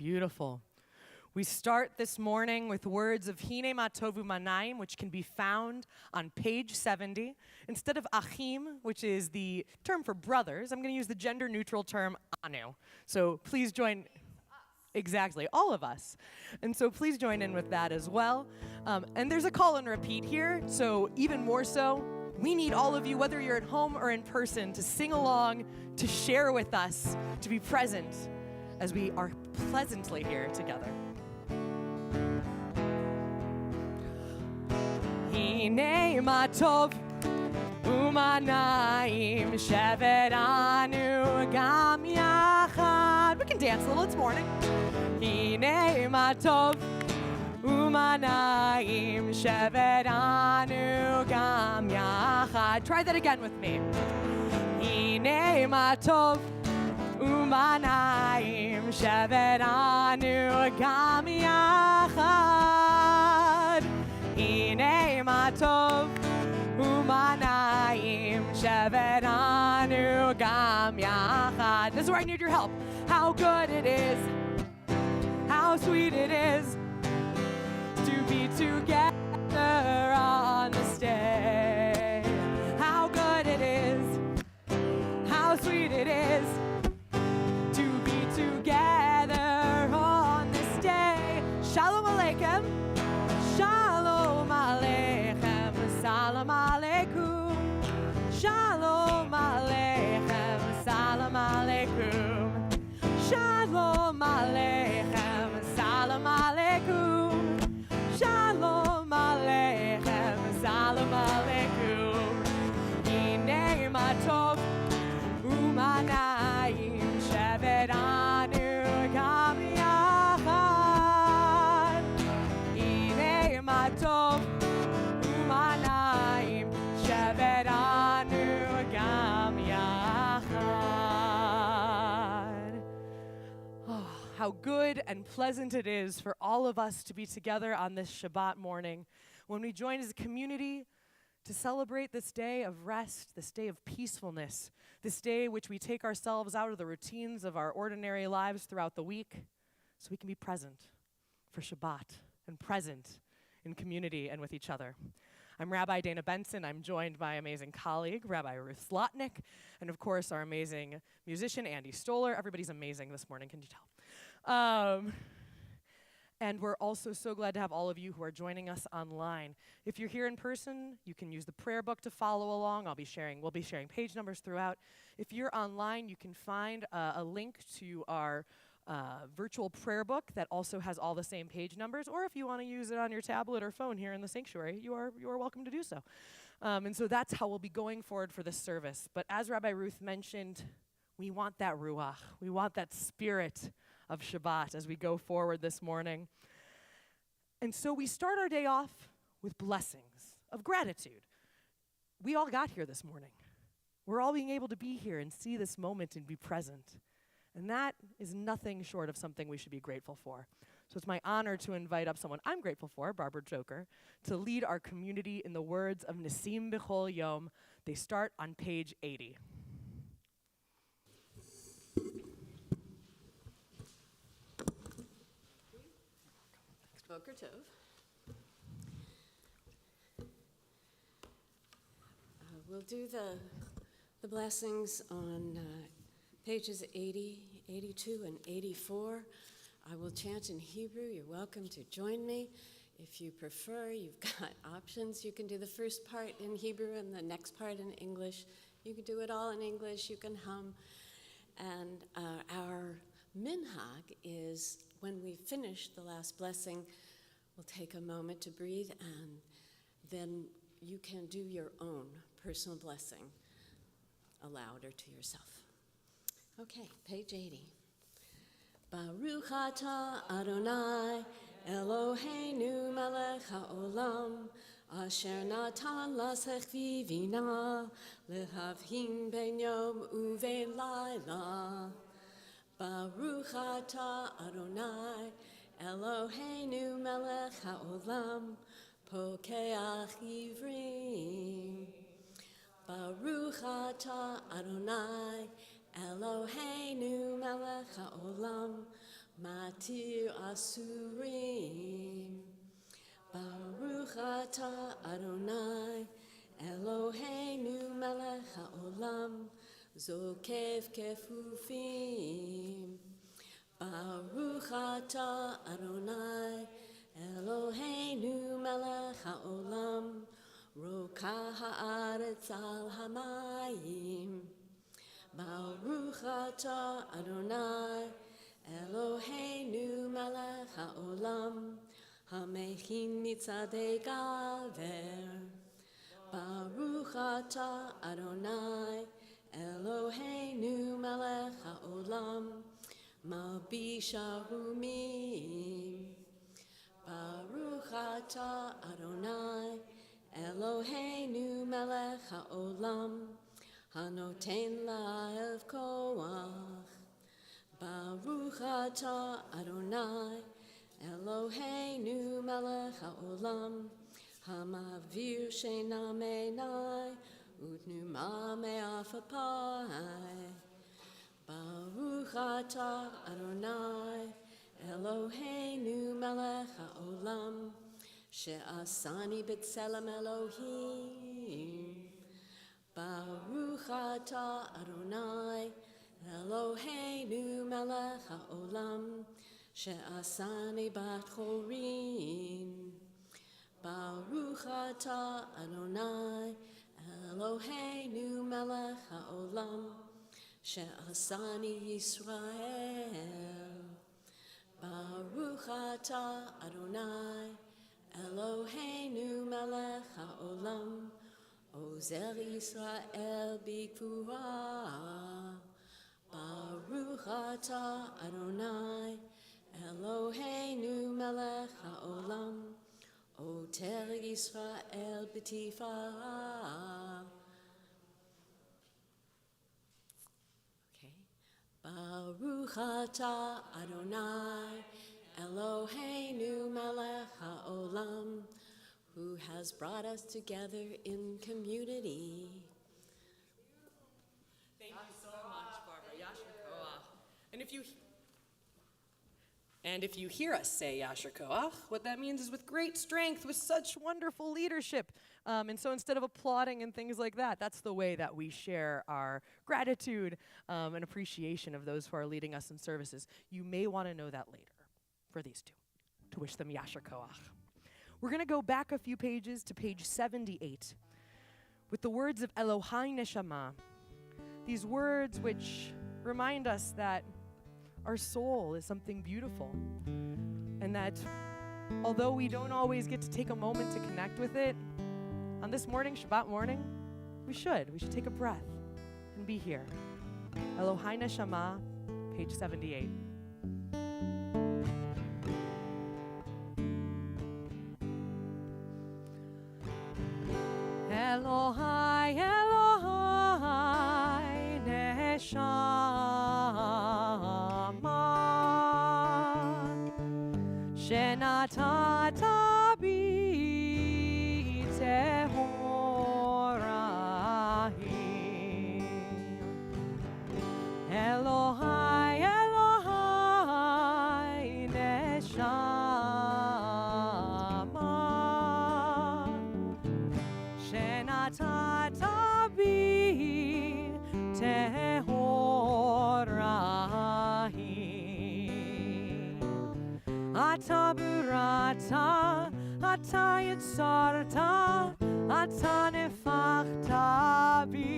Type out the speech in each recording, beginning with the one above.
Beautiful. We start this morning with words of Hine ma tovu manayim, which can be found on page 70. Instead of achim, which is the term for brothers, I'm going to use the gender-neutral term anu. So please join. Exactly, all of us. And so please join in with that as well. And there's a call and repeat here, so even more so, we need all of you, whether you're at home or in person, to sing along, to share with us, to be present as we are pleasantly here together. Hine ma tov u'manayim shevet anu gam yachad. We can dance a little, it's morning. Hine ma tov u'manayim shevet anu gam yachad. Try that again with me. Hine ma tov u'manayim shevet anu gam yachad. Hine ma tov u'manayim shevet anu gam yachad. This is where I need your help. How good it is, how sweet it is to be together on this day. How good it is, how sweet it is to be together on this day. Shalom Aleichem, Shalom Aleichem, Salam Aleikum, Shalom Aleichem, Salam Aleikum, Shalom Aleichem, Salam Aleikum, Shalom Aleichem, Salam Aleikum. Hine ma tov u'manayim shevet anu gam yachad. Hine ma tov u'manayim shevet anu gam yachad. Oh, how good and pleasant it is for all of us to be together on this Shabbat morning when we join as a community to celebrate this day of rest, this day of peacefulness, this day which we take ourselves out of the routines of our ordinary lives throughout the week so we can be present for Shabbat and present in community and with each other. I'm Rabbi Dana Benson. I'm joined by amazing colleague, Rabbi Ruth Slotnick, and of course our amazing musician, Andy Stoller. Everybody's amazing this morning, can you tell? And we're also so glad to have all of you who are joining us online. If you're here in person, you can use the prayer book to follow along. We'll be sharing page numbers throughout. If you're online, you can find a link to our virtual prayer book that also has all the same page numbers, or if you want to use it on your tablet or phone here in the sanctuary, you are welcome to do so. And so that's how we'll be going forward for this service. But as Rabbi Ruth mentioned, we want that ruach. We want that spirit of Shabbat as we go forward this morning. And so we start our day off with blessings of gratitude. We all got here this morning. We're all being able to be here and see this moment and be present. And that is nothing short of something we should be grateful for. So it's my honor to invite up someone I'm grateful for, Barbara Joker, to lead our community in the words of Nisim B'chol Yom. They start on page 80. Boker Tov. We'll do the blessings on pages 80, 82, and 84. I will chant in Hebrew. You're welcome to join me. If you prefer, you've got options. You can do the first part in Hebrew and the next part in English. You can do it all in English. You can hum. And our minhag is when we finish the last blessing, we'll take a moment to breathe, and then you can do your own personal blessing aloud or to yourself. Okay, page 80. Baruch atah Adonai Eloheinu melech haolam asher natan lasech vivina lehavhin ben yom uven laila. Baruch atah Adonai Eloheinu melech haolam pokeach ivrim. Baruch atah Adonai Eloheinu melech haolam Matir Asurim. Baruch Ata Adonai, Eloheinu melech haolam, Zokev kefufim. Baruch Ata Adonai, Eloheinu melech haolam, Roka haaretz al hamayim. Baruch Ata Adonai, Eloheinu melech haolam, Hamechin mitzadei gaver. Baruch Ata Adonai, Eloheinu melech haolam, Malbish harumim. Baruch Ata Adonai, Eloheinu melech haolam, Hanoten la'ev koach. Baruch Ata Adonai, Eloheinu melech haolam, Hamavir sheina meinai, Utnuma me'afapai. Baruch Ata Adonai, Eloheinu melech haolam, She'asani b'tselem Elohim. Baruch Ata Adonai, Eloheinu melech haolam, She'asani bat chorin. Baruch Ata Adonai, Eloheinu melech haolam, She'asani Yisrael. Baruch Ata Adonai, Eloheinu melech haolam, Ozer Yisrael b'gvura. Baruch Ata Adonai, Eloheinu melech haolam, Oter Yisrael b'tifara. Okay. Baruch Ata Adonai, Eloheinu melech haolam, who has brought us together in community. Thank you so much, Barbara. Yasher Koach. And if you hear us say Yasher Koach, what that means is with great strength, with such wonderful leadership. And so instead of applauding and things like that, that's the way that we share our gratitude and appreciation of those who are leading us in services. You may want to know that later for these two, to wish them Yasher Koach. We're going to go back a few pages to page 78 with the words of Elohai Neshama. These words which remind us that our soul is something beautiful, and that although we don't always get to take a moment to connect with it, on this morning, Shabbat morning, we should take a breath and be here. Elohai Neshama, page 78. Elohai, Elohai, Neshama, Shenatata bi Tehorahim. Elohai, Elohai, Neshama, Shenatata bi Tehorahim. Ata burata, ata yitzarta, ata nefachta bi.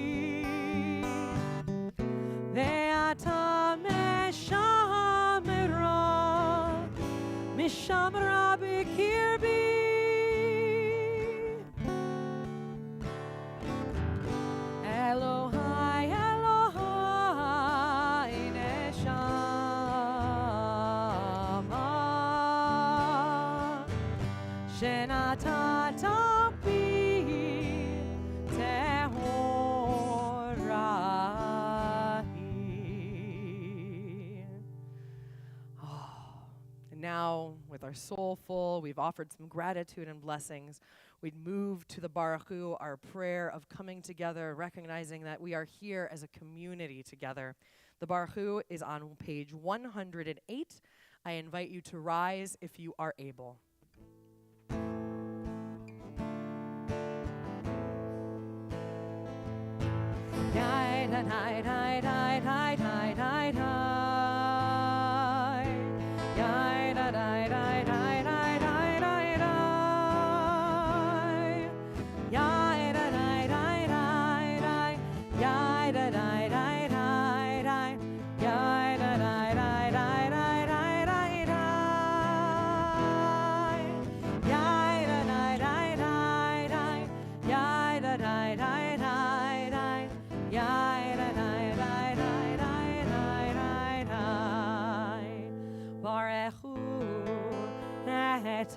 Ve'ata meshamra, mishamra b'kirbi. Elohai, Elohai, Neshama, Shenatata bi Tehorahim. And now, with our soul full, we've offered some gratitude and blessings. We'd move to the Baruch Hu, our prayer of coming together, recognizing that we are here as a community together. The Baruch Hu is on page 108 I invite you to rise if you are able.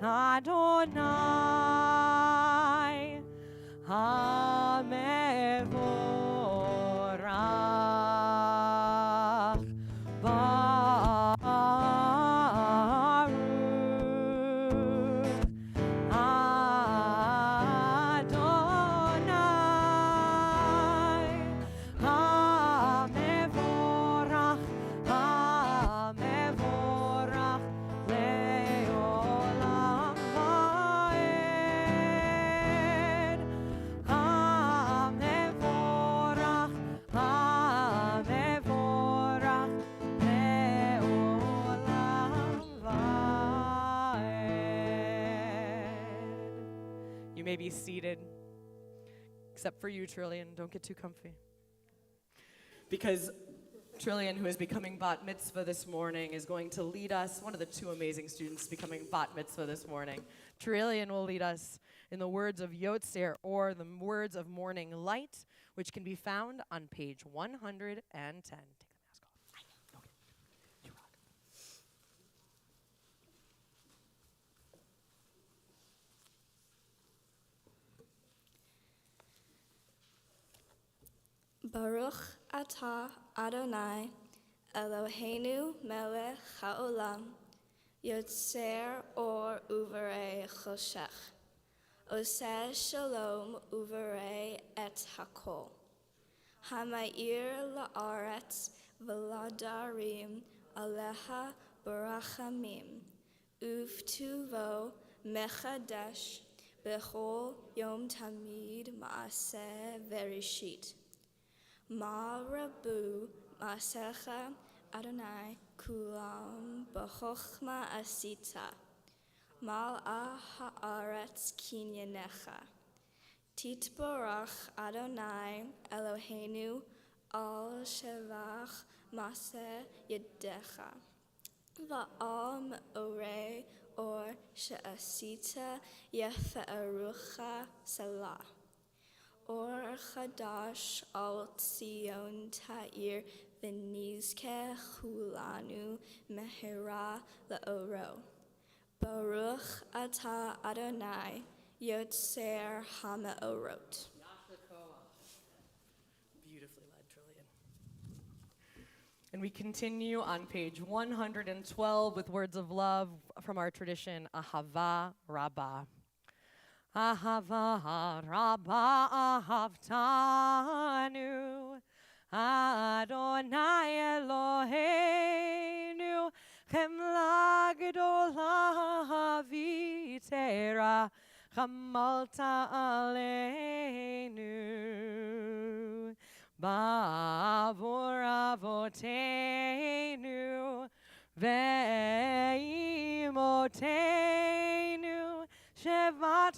Adonai HaMevorach Baruch Adonai HaMevorach HaMevorach Le'olam va'ed HaMevorach HaMevorach Le'olam va'ed. You may be seated, except for you, Trillian. Don't get too comfy. Because Trillian, who is becoming bat mitzvah this morning, is going to lead us, one of the two amazing students becoming bat mitzvah this morning. Trillian will lead us in the words of Yotzer, or the words of morning light, which can be found on page 110. Take the mask off. Okay. You rock. Baruch atah Adonai Eloheinu melech haolam Yotzer or uvarei choshech Oseh shalom uvarei et hakol Hamayir la'aretz v'ladarim aleha barachamim uvtuvo mechadesh bechol yom tamid maaseh verishit Ma rabu masecha Adonai kulam b'chochma asita mal'a ha'aretz kinyanecha titbarach Adonai Eloheinu al shelach maseh yedecha va'al me'orei or she'asita yefe'erucha salah Or Chadash al Tzion Ta'ir V'nizke Chulanu Mehira La'oro Baruch Atah Adonai Yotzer HaMe'orot. Beautifully led, Trillian. And we continue on page 112 with words of love from our tradition, Ahava Rabbah. Ahava Rabbah ahavtanu Adonai Eloheinu Chemla gedola vitera Chamalta aleinu Ba'avur avoteinu Ve'imoteinu Shevat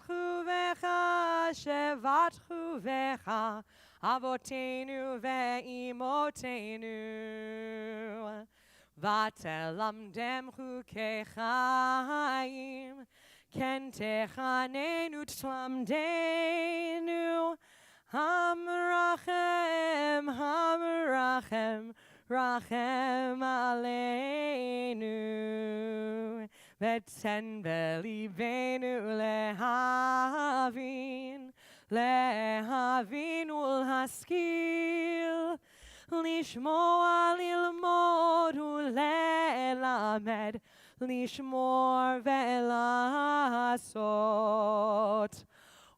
chuvecha, avotenu ve'imotenu, vatelamdem chukei chaim, ken techanenu tlamdenu, hamrachem, hamrachem, rachem aleinu. V'ten belibenu lehavin ulhaskil, lishmoa lilmod ulelamed, lishmor ve'lasot,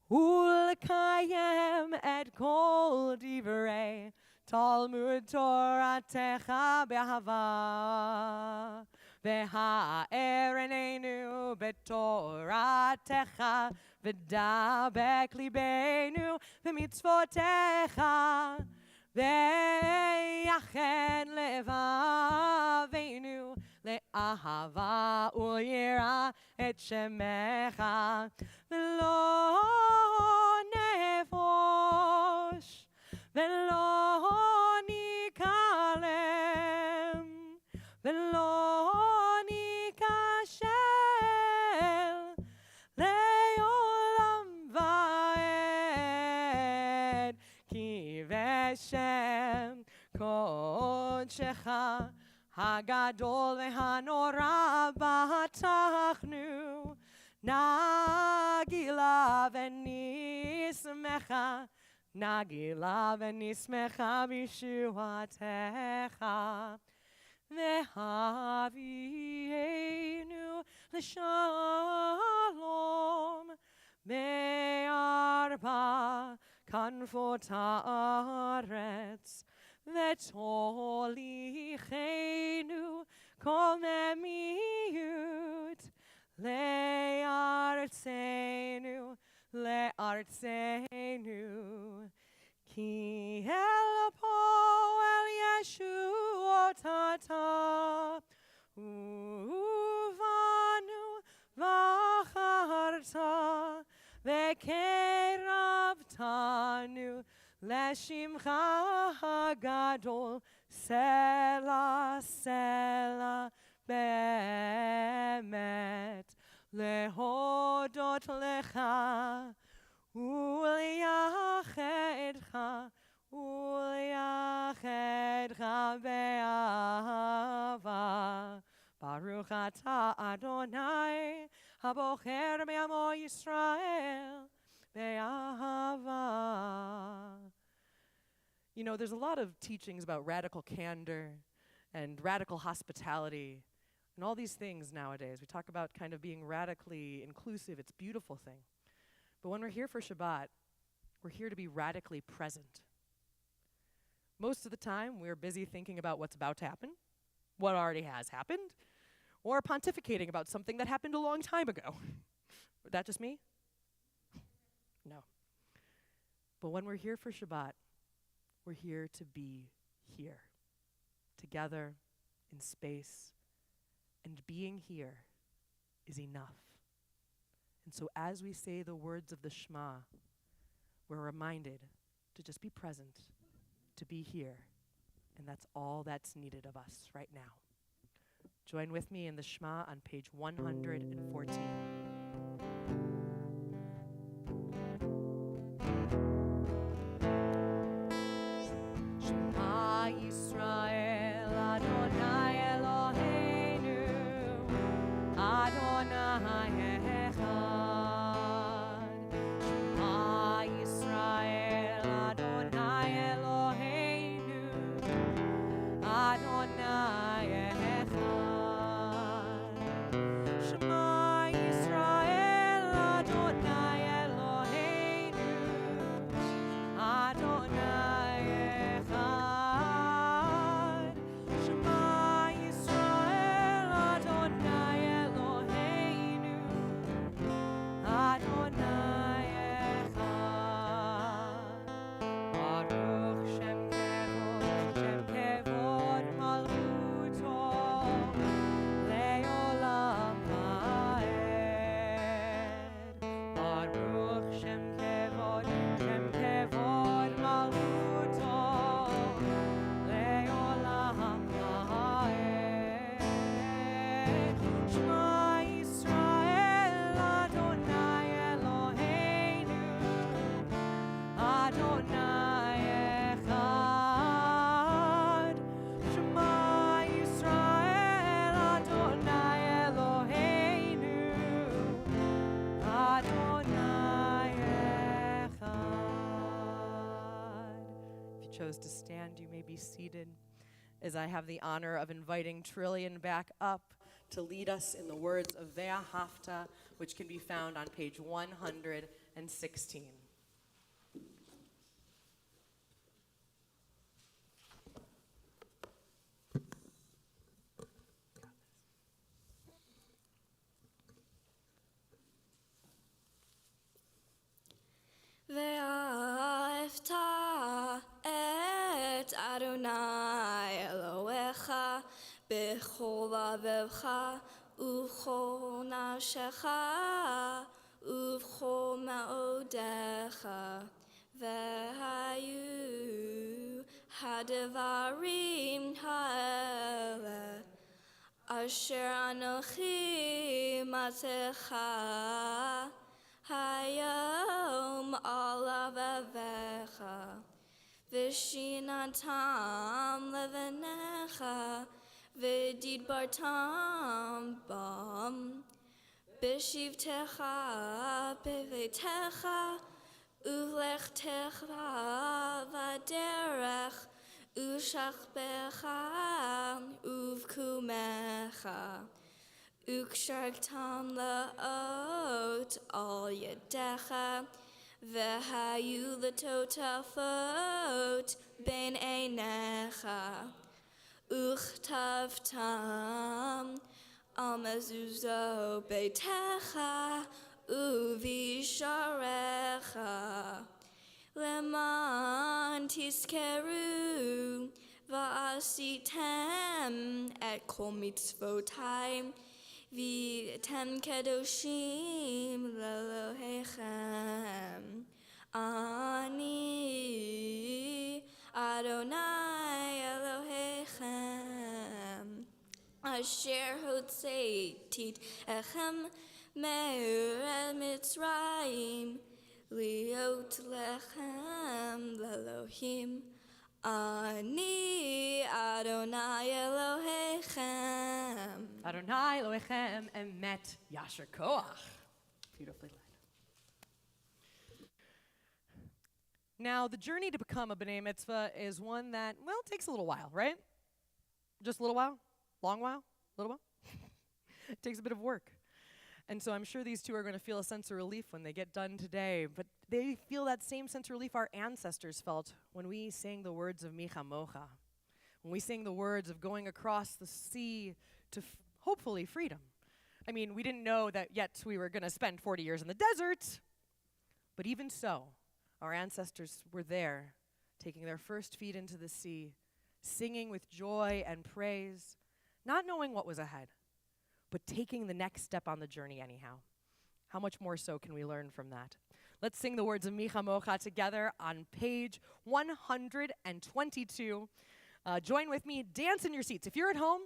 ulkayem et kol divrei, Talmud Toratecha behava. והאר עינינו בתורתך, ודבק ליבנו במצוותיך, ויחד לבבינו לאהבה וליראה את שמך, ולא נבוש ולא ניכלם ולא ניכשל לעולם ועד, כי בשם קודשך הגדול והנורא בטחנו, נגילה ונשמחה, נגילה ונשמחה בישועתך, והביאנו לשלום בארבע כנפות הארץ, ותוליכנו כל ממיות לארצנו, לארצנו, כי אל פה אל ישועות אתה, ובנו בחרת, וקרבתנו לשמך הגדול, סלע סלע באמת, להודות לך ולייחדך ולייחדך באהבה. ברוך אתה אדוני הבוחר בעמו ישראל באהבה. You know, there's a lot of teachings about radical candor and radical hospitality and all these things nowadays. We talk about kind of being radically inclusive. It's a beautiful thing. But when we're here for Shabbat, we're here to be radically present. Most of the time, we're busy thinking about what's about to happen, what already has happened, or pontificating about something that happened a long time ago. Was that just me? No. But when we're here for Shabbat, we're here to be here, together in space, and being here is enough. And so as we say the words of the Shema, we're reminded to just be present, to be here, and that's all that's needed of us right now. Join with me in the Shema on page 114. Shema Yisrael, Adonai Eloheinu, Adonai Echad. Shema Yisrael, Adonai Eloheinu, Adonai Echad. Shema Yisrael, Adonai Eloheinu, Adonai Echad. Shema Yisrael, Adonai Eloheinu, Adonai Echad. Baruch Shem Kevod Malchuto Le'olam Ha'ed. Baruch Shem Kevod Malchuto Le'olam Ha'ed. Shema Yisrael, Adonai Eloheinu, Adonai Echad. Shema Yisrael, Adonai Eloheinu, Adonai Echad. If you chose to stand, you may be seated, as I have the honor of inviting Trillian back up to lead us in the words of Ve'ahavta, which can be found on page 116. בכל לבבך ובכל נפשך ובכל מאודיך, והיו הדברים האלה אשר אנוכי מצאך היום על לבביך, ושיננתם לבניך ודיברתם בם בשבתך בביתך ובלכתך בדרך ושכבך ובקומך, וקשרתם לאות על ידיך, והיו לטוטפות בין עיניך, וכתבתם על מזוזות ביתך ובשעריך, למען תזכרו ועשיתם את כל מצוותי, והייתם קדושים לאלוהיכם. אני אדוני אלוהיכם, אשר הוצאתי אתכם מארץ מצרים, להיות לכם לאלוהים. אני אדוני אלוהיכם. Adonai Elohechem emet yasher koach. Beautifully led. Now, the journey to become a B'nai Mitzvah is one that, well, takes a little while, right? Just a little while? Long while? Little while? It takes a bit of work. And so I'm sure these two are going to feel a sense of relief when they get done today, but they feel that same sense of relief our ancestors felt when we sang the words of Micha Mocha, when we sang the words of going across the sea to hopefully freedom. I mean, we didn't know that yet we were going to spend 40 years in the desert, but even so, our ancestors were there, taking their first feet into the sea, singing with joy and praise, not knowing what was ahead, but taking the next step on the journey anyhow. How much more so can we learn from that? Let's sing the words of Micha Mocha together on page 122. Join with me, dance in your seats. If you're at home,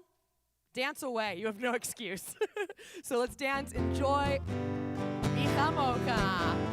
dance away. You have no excuse. So let's dance, enjoy Micha Mocha.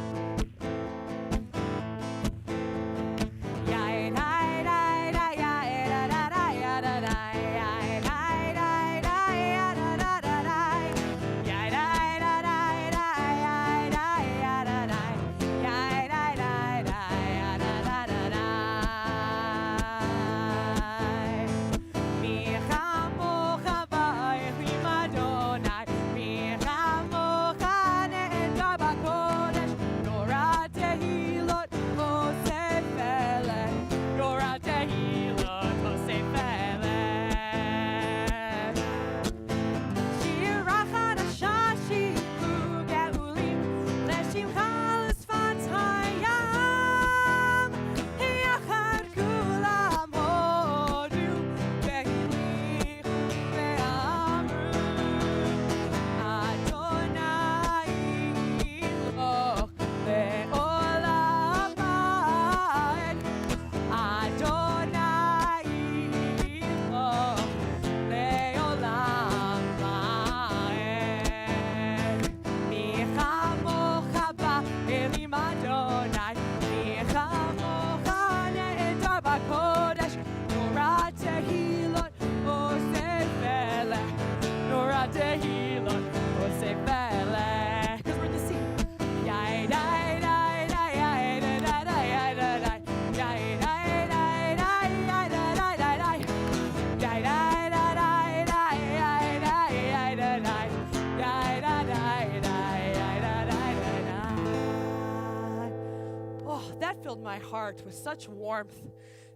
Filled my heart with such warmth,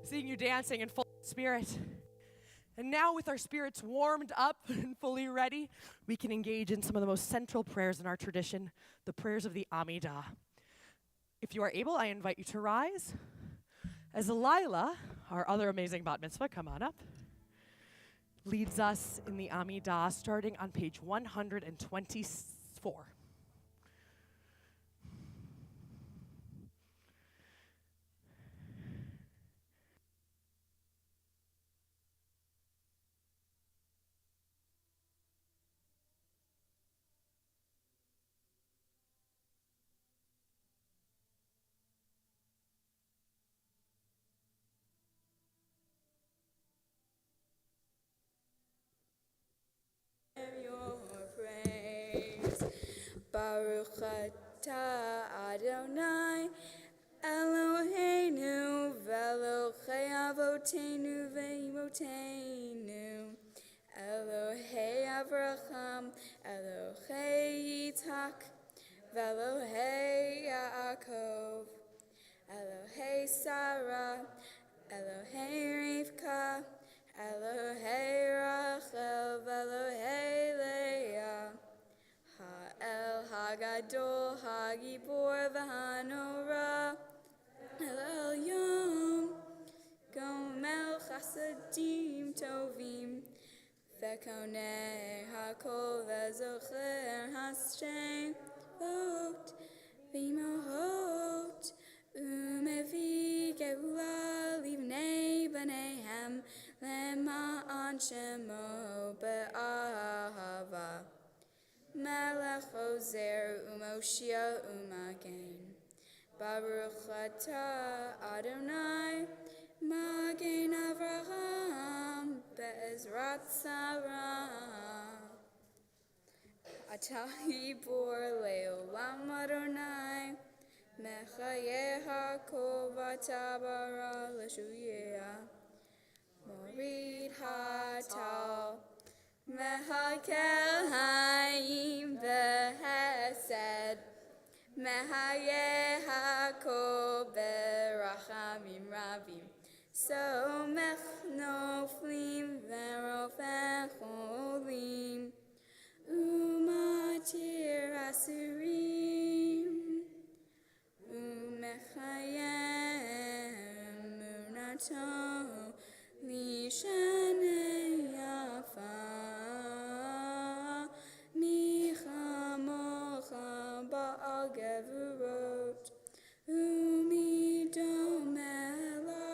seeing you dancing in full spirit. And now with our spirits warmed up and fully ready, we can engage in some of the most central prayers in our tradition, the prayers of the Amidah. If you are able, I invite you to rise. As Lila, our other amazing bat mitzvah, come on up. leads us in the Amidah, starting on page 124. Your praise. Baruch atah Adonai Eloheinu ve'Elohei avotenu ve'imotenu Elohei Avraham Elohei Yitzhak ve'Elohei Yaakov Elohei Sarah Elohei Rivka Elohei Rachel Elohei Leah Ha'el Hagadol Hagibor V'Hanora El Yom Gomel Chasadim Tovim Ve'konei Hakol Ve'zocher Hashem Vot V'imohot Umevi Geula Livnei B'neihem Lema'an Shemo Be'ahava Melech Ozer Umoshia Umagen Baruch atah Adonai Magen Avraham Be'ezrat Sarah Atah Hibor Le'olam Adonai Mechayeha Kovata Bara L'Shuyah Morid Hatal Mehakel Haim Behesed Mehayeha Ko Berachamim Rabim So Noflim Verofem Cholim Umatir Asurim Umechayem Munato Lishane Yafa Micha Mocha Ba'al Gevurot Umido Mela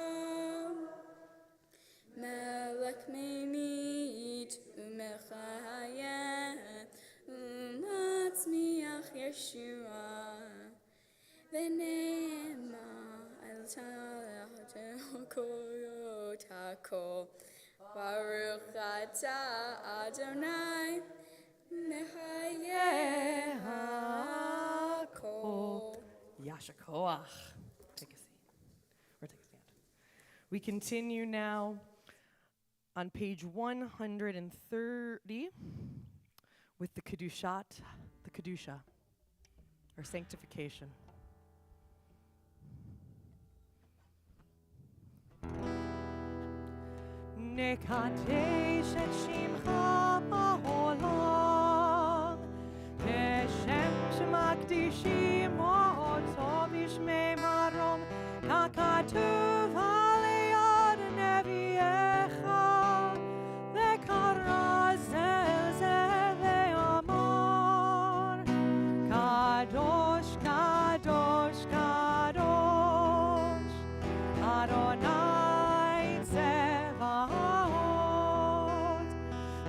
Melech Memit Umechayem Umatzmiach Yeshua V'nema El Talach Koyotako Baruch atah Adonai Mechayeh HaKol. Yashakoach. Take a seat. Or take a stand. We continue now on page 130 with the Kedusha, or sanctification. Nekadesh et shimcha ba'olam Keshem shemakdishim oto b'shmei marom Kakatuv aliyad neviecha Vekara zel ve'amar Kadosh, Kadosh, Kadosh Adonai Tzevaot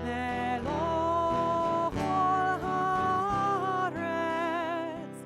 Meloch ol haaretz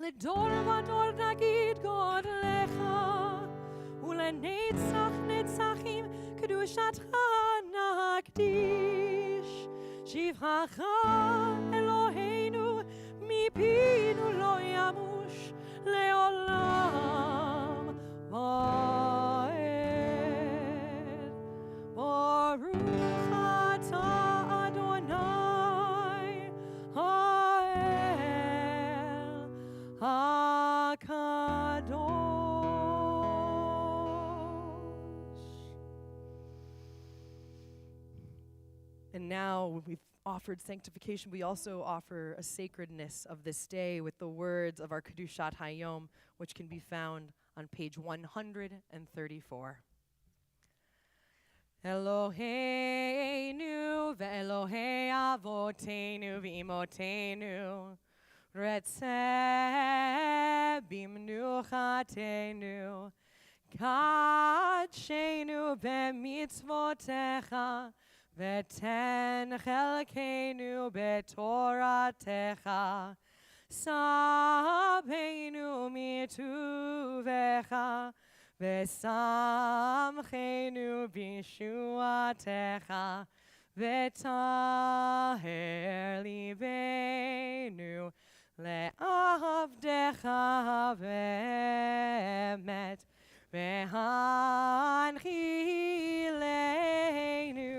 לדור ודור נגיד גודלך, ולנצח נצחים קדושתך נקדיש. שבחך אלוהינו מפינו לא ימוש לעולם ועד. ברוך אתה אדוני האל הקדוש. And now we've offered sanctification, we also offer a sacredness of this day with the words of our Kedushat Hayom, which can be found on page 134. Eloheinu ve'Elohei avoteinu v'imotenu retzeh bimnuchatenu kadshenu b'mitzvotecha v'ten chelkeinu b'toratecha sabeinu mituvecha v'samcheinu b'shuatecha v'taher libeinu le'avdecha v'emet v'hanchileinu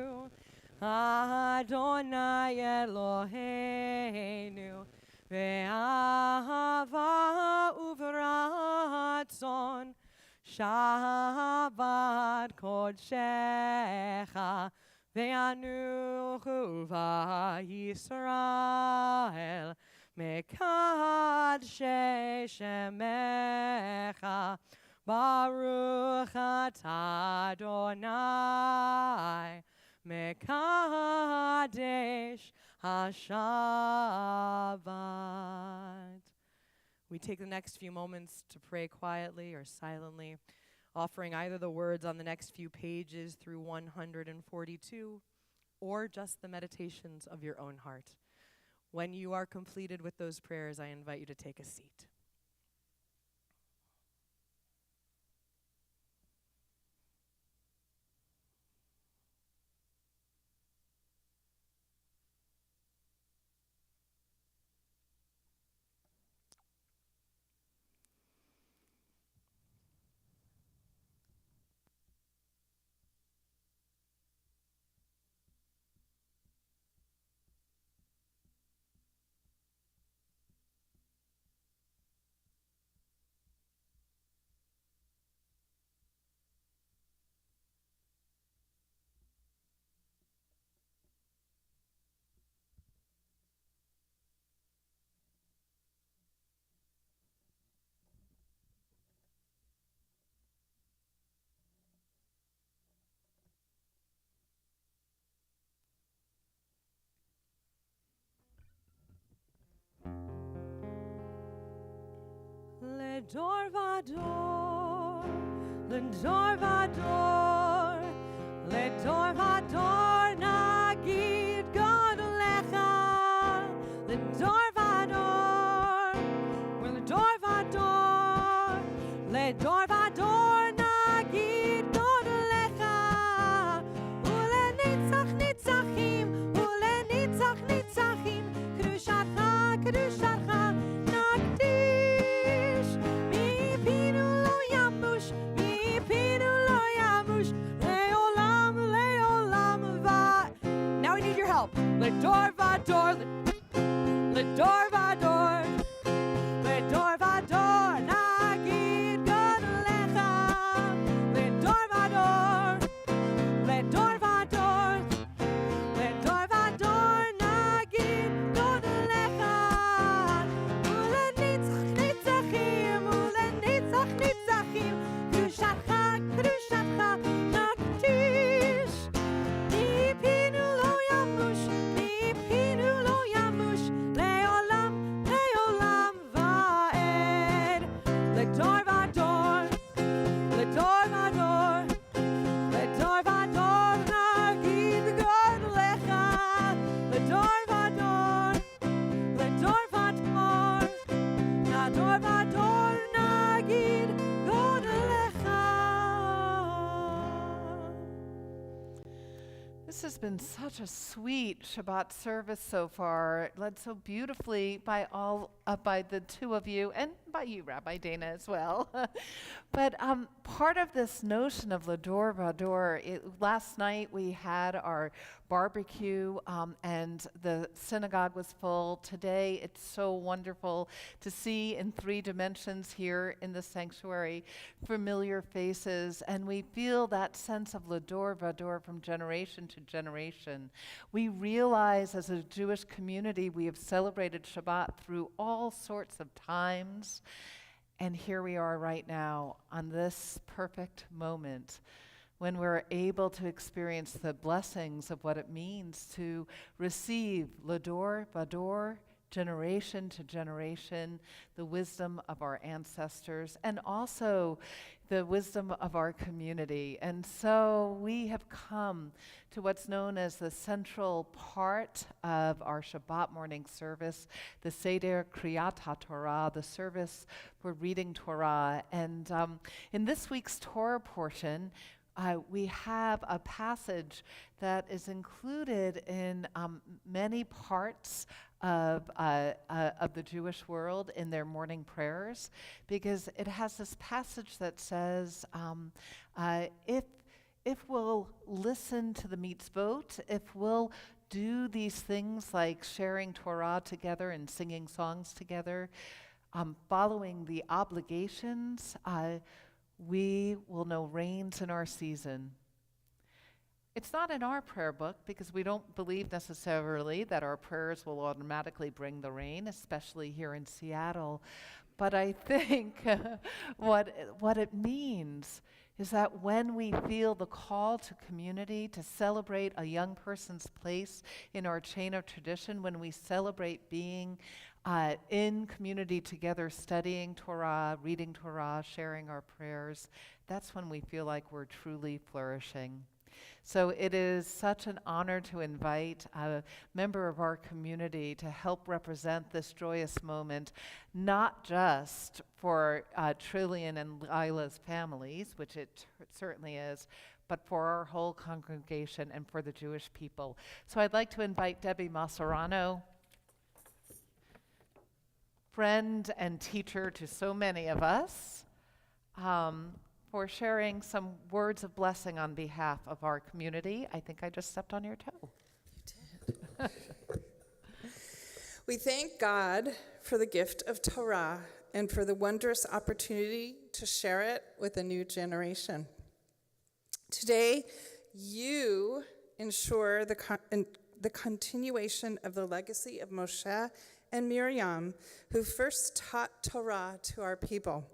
Adonai Eloheinu ve'ahava uvratzon Shabbat kodshecha ve'anuchu va'Yisrael mekadshei shemecha Baruch atah Adonai Mekadesh HaShabbat. We take the next few moments to pray quietly or silently, offering either the words on the next few pages through 142 or just the meditations of your own heart. When you are completed with those prayers, I invite you to take a seat. לדור ודור, לדור ודור, לדור ודור נגיד גודלך. לדור ודור, ולדור ודור, לדור ודור נגיד גודלך. ולנצח נצחים, ולנצח נצחים, קדושתך, קדושתך נקדיש. מפינו לא ימוש, מפינו לא ימוש, לעולם, לעולם ועד. Now we need your help. לדור ודור, לדור ודור, לדור ודור נגיד גודלך. לדור ודור, לדור ודור, לדור ודור נגיד גודלך. This has been such a sweet Shabbat service so far, led so beautifully by by the two of you, and by you, Rabbi Dana, as well. But part of this notion of Lador Vador, last night we had our barbecue, and the synagogue was full. Today, it's so wonderful to see in 3 dimensions here in the sanctuary familiar faces, and we feel that sense of Lador Vador from generation to generation. We realize as a Jewish community we have celebrated Shabbat through all sorts of times, and here we are right now on this perfect moment when we're able to experience the blessings of what it means to receive Lador Vador, generation to generation, the wisdom of our ancestors, and also the wisdom of our community. And so we have come to what's known as the central part of our Shabbat morning service, the Seder Kriyat HaTorah, the service for reading Torah. And in this week's Torah portion, we have a passage that is included in many parts of the Jewish world in their morning prayers, because it has this passage that says, if we'll listen to the mitzvot, if we'll do these things like sharing Torah together and singing songs together, following the obligations, we will know rains in our season. It's not in our prayer book because we don't believe necessarily that our prayers will automatically bring the rain, especially here in Seattle. But I think what it means is that when we feel the call to community, to celebrate a young person's place in our chain of tradition, when we celebrate being in community together, studying Torah, reading Torah, sharing our prayers, that's when we feel like we're truly flourishing. So it is such an honor to invite a member of our community to help represent this joyous moment, not just for Trillian and Lila's families, which it certainly is, but for our whole congregation and for the Jewish people. So I'd like to invite Debbie Maserano, friend and teacher to so many of us, for sharing some words of blessing on behalf of our community. I think I just stepped on your toe. You did. We thank God for the gift of Torah and for the wondrous opportunity to share it with a new generation. Today, you ensure the continuation of the legacy of Moshe and Miriam, who first taught Torah to our people.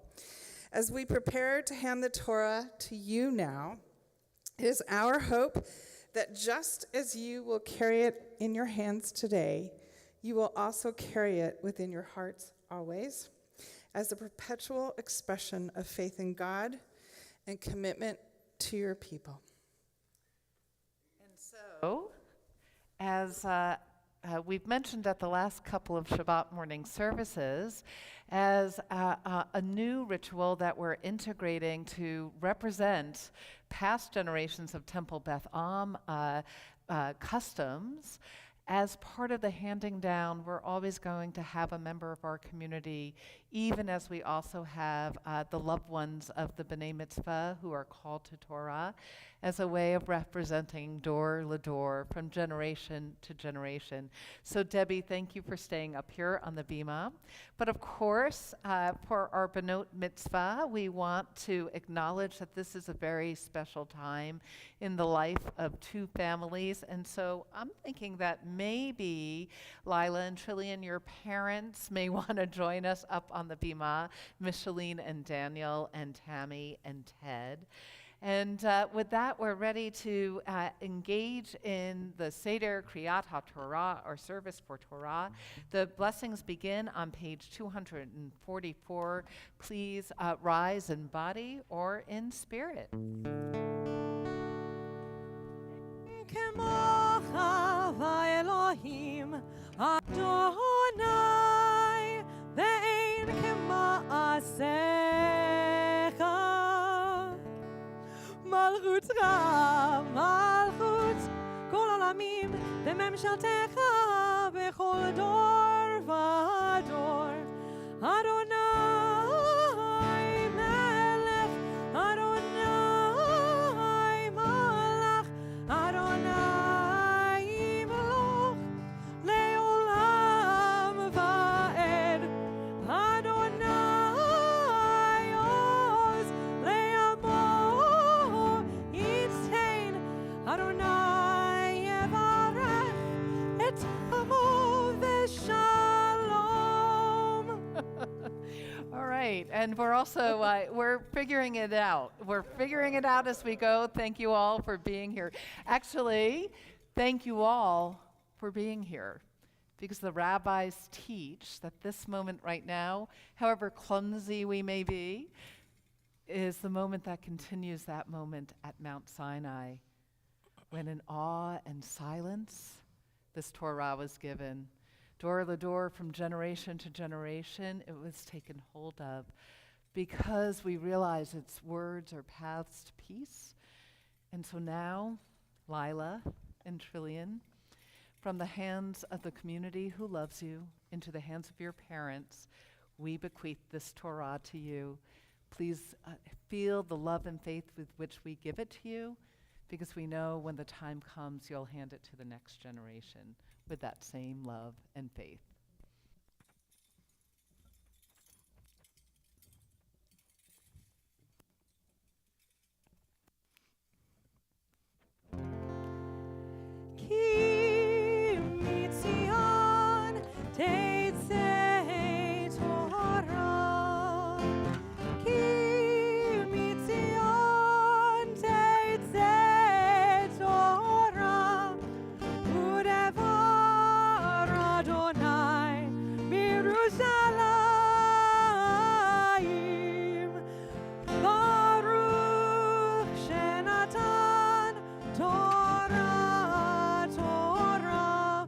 As we prepare to hand the Torah to you now, it is our hope that just as you will carry it in your hands today, you will also carry it within your hearts always, as a perpetual expression of faith in God and commitment to your people. And so, as we've mentioned at the last couple of Shabbat morning services, as a new ritual that we're integrating to represent past generations of Temple Beth Am customs, as part of the handing down, we're always going to have a member of our community, even as we also have the loved ones of the B'nai Mitzvah who are called to Torah, as a way of representing Dor Lador from generation to generation. So Debbie, thank you for staying up here on the bima. But of course, for our B'not Mitzvah, we want to acknowledge that this is a very special time in the life of 2 families. And so I'm thinking that maybe Lila and Trillian, your parents may want to join us up on the bima, Micheline and Daniel and Tammy and Ted. And with that, we're ready to engage in the Seder Kriyat HaTorah, our service for Torah. The blessings begin on page 244. Please rise in body or in spirit. Malchut וממשלתך בכל דור ודור. אדוני מלך, אדוני מלך, אדוני ימלוך לעולם ועד. אדוני עוז לעמו ייתן. אדוני יברך את עמו ושלום. All right, and we're also we're figuring it out. We're figuring it out as we go. Thank you all for being here. Actually, thank you all for being here, because the rabbis teach that this moment right now, however clumsy we may be, is the moment that continues that moment at Mount Sinai, when in awe and silence this Torah was given. Door to door, from generation to generation, it was taken hold of, because we realize its words are paths to peace. And so now, Lila and Trillian, from the hands of the community who loves you into the hands of your parents, we bequeath this Torah to you. Please feel the love and faith with which we give it to you, because we know when the time comes, you'll hand it to the next generation with that same love and faith. כי מציון תצא תורה, כי מציון תצא תורה, ודבר אדוני מירושלים. ברוך שנתן תורה, תורה,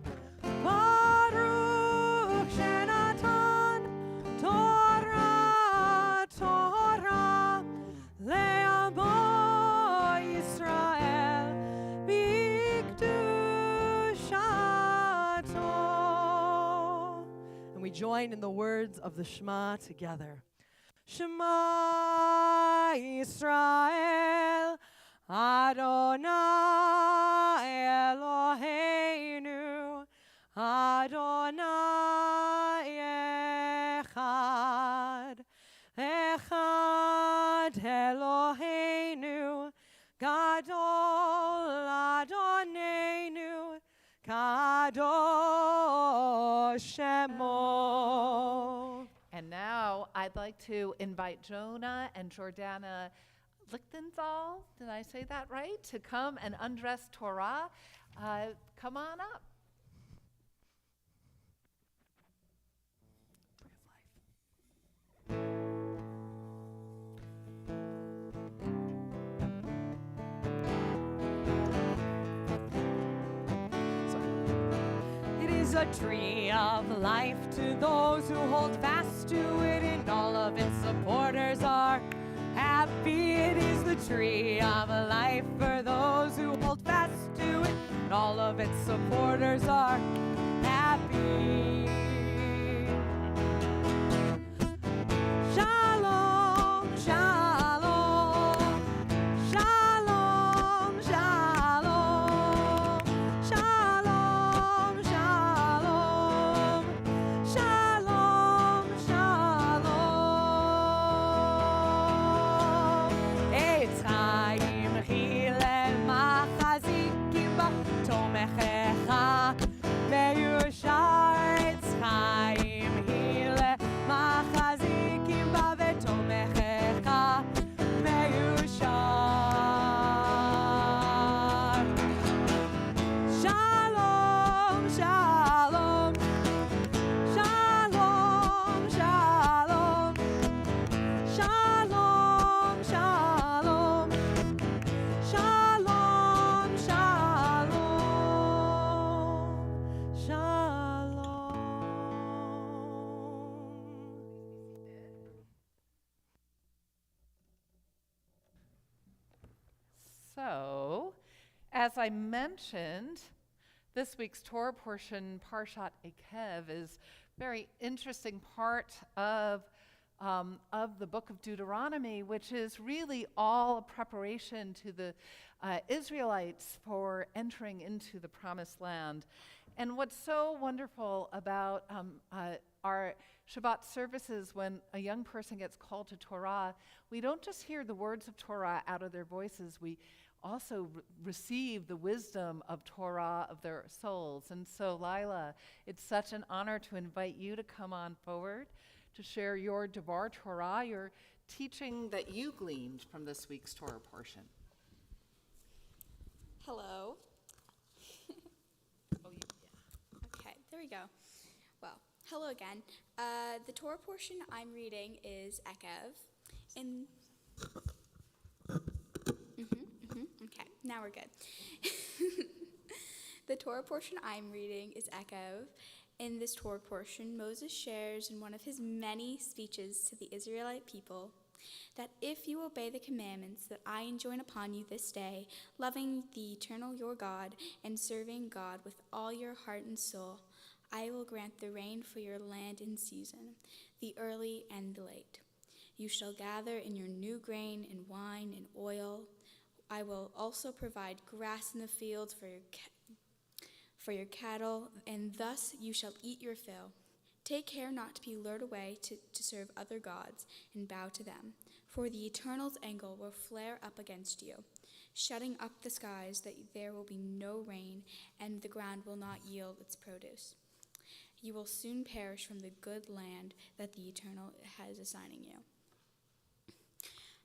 ברוך שנתן תורה, תורה, לעמו ישראל בקדושתו. And we join in the words of the Shema together. Shema Yisrael, Adonai Eloheinu, Adonai Echad, Echad Eloheinu, Gadol Adonenu, Kadosh Shemo. And now I'd like to invite Jonah and Jordana Lichtenthal, did I say that right, to come and undress Torah. Come on up. It is a tree of life to those who hold fast to it, and all of its supporters are happy. It is the tree of life for those who hold fast to it, and all of its supporters are happy. Shalom, shalom, shalom, shalom, shalom, shalom, shalom, shalom. Eitz chaim chilel machazikim ba tomechecha meyushar. Eitz chaim chilel machazikim ba vetomechecha meyushar. Shalom, shalom, shalom, shalom, shalom, shalom, shalom, shalom, shalom. So, as I mentioned, this week's Torah portion, Parshat Ekev, is a very interesting part of the book of Deuteronomy, which is really all a preparation to the Israelites for entering into the Promised Land. And what's so wonderful about our Shabbat services, when a young person gets called to Torah, we don't just hear the words of Torah out of their voices, we also receive the wisdom of Torah of their souls. And so, Lila, it's such an honor to invite you to come on forward to share your Devar Torah, your teaching that you gleaned from this week's Torah portion. Hello. Okay, there we go. Well, hello again. The Torah portion I'm reading is Ekev. Okay, now we're good. The Torah portion I'm reading is Ekev. In this Torah portion, Moses shares in one of his many speeches to the Israelite people that if you obey the commandments that I enjoin upon you this day, loving the eternal your God and serving God with all your heart and soul, I will grant the rain for your land in season, the early and the late. You shall gather in your new grain and wine and oil. I will also provide grass in the fields for your cattle, and thus you shall eat your fill. Take care not to be lured away to serve other gods and bow to them, for the Eternal's anger will flare up against you, shutting up the skies that there will be no rain, and the ground will not yield its produce. You will soon perish from the good land that the Eternal has assigning you.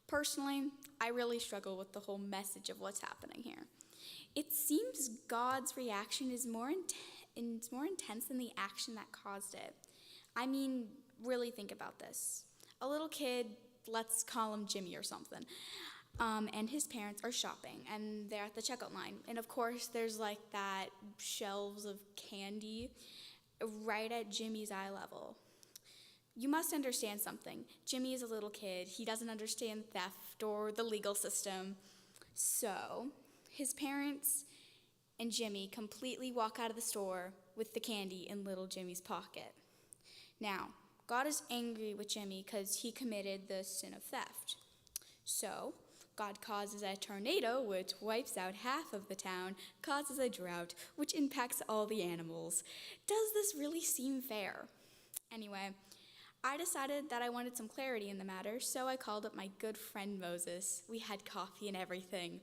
Personally, I really struggle with the whole message of what's happening here. It seems God's reaction is more intense than the action that caused it. I mean, really think about this. A little kid, let's call him Jimmy or something, and his parents are shopping, and they're at the checkout line. And of course, there's like that shelves of candy right at Jimmy's eye level. You must understand something. Jimmy is a little kid. He doesn't understand theft or the legal system. So his parents and Jimmy completely walk out of the store with the candy in little Jimmy's pocket. Now, God is angry with Jimmy because he committed the sin of theft. So God causes a tornado which wipes out half of the town, causes a drought which impacts all the animals. Does this really seem fair? Anyway, I decided that I wanted some clarity in the matter, so I called up my good friend Moses. We had coffee and everything.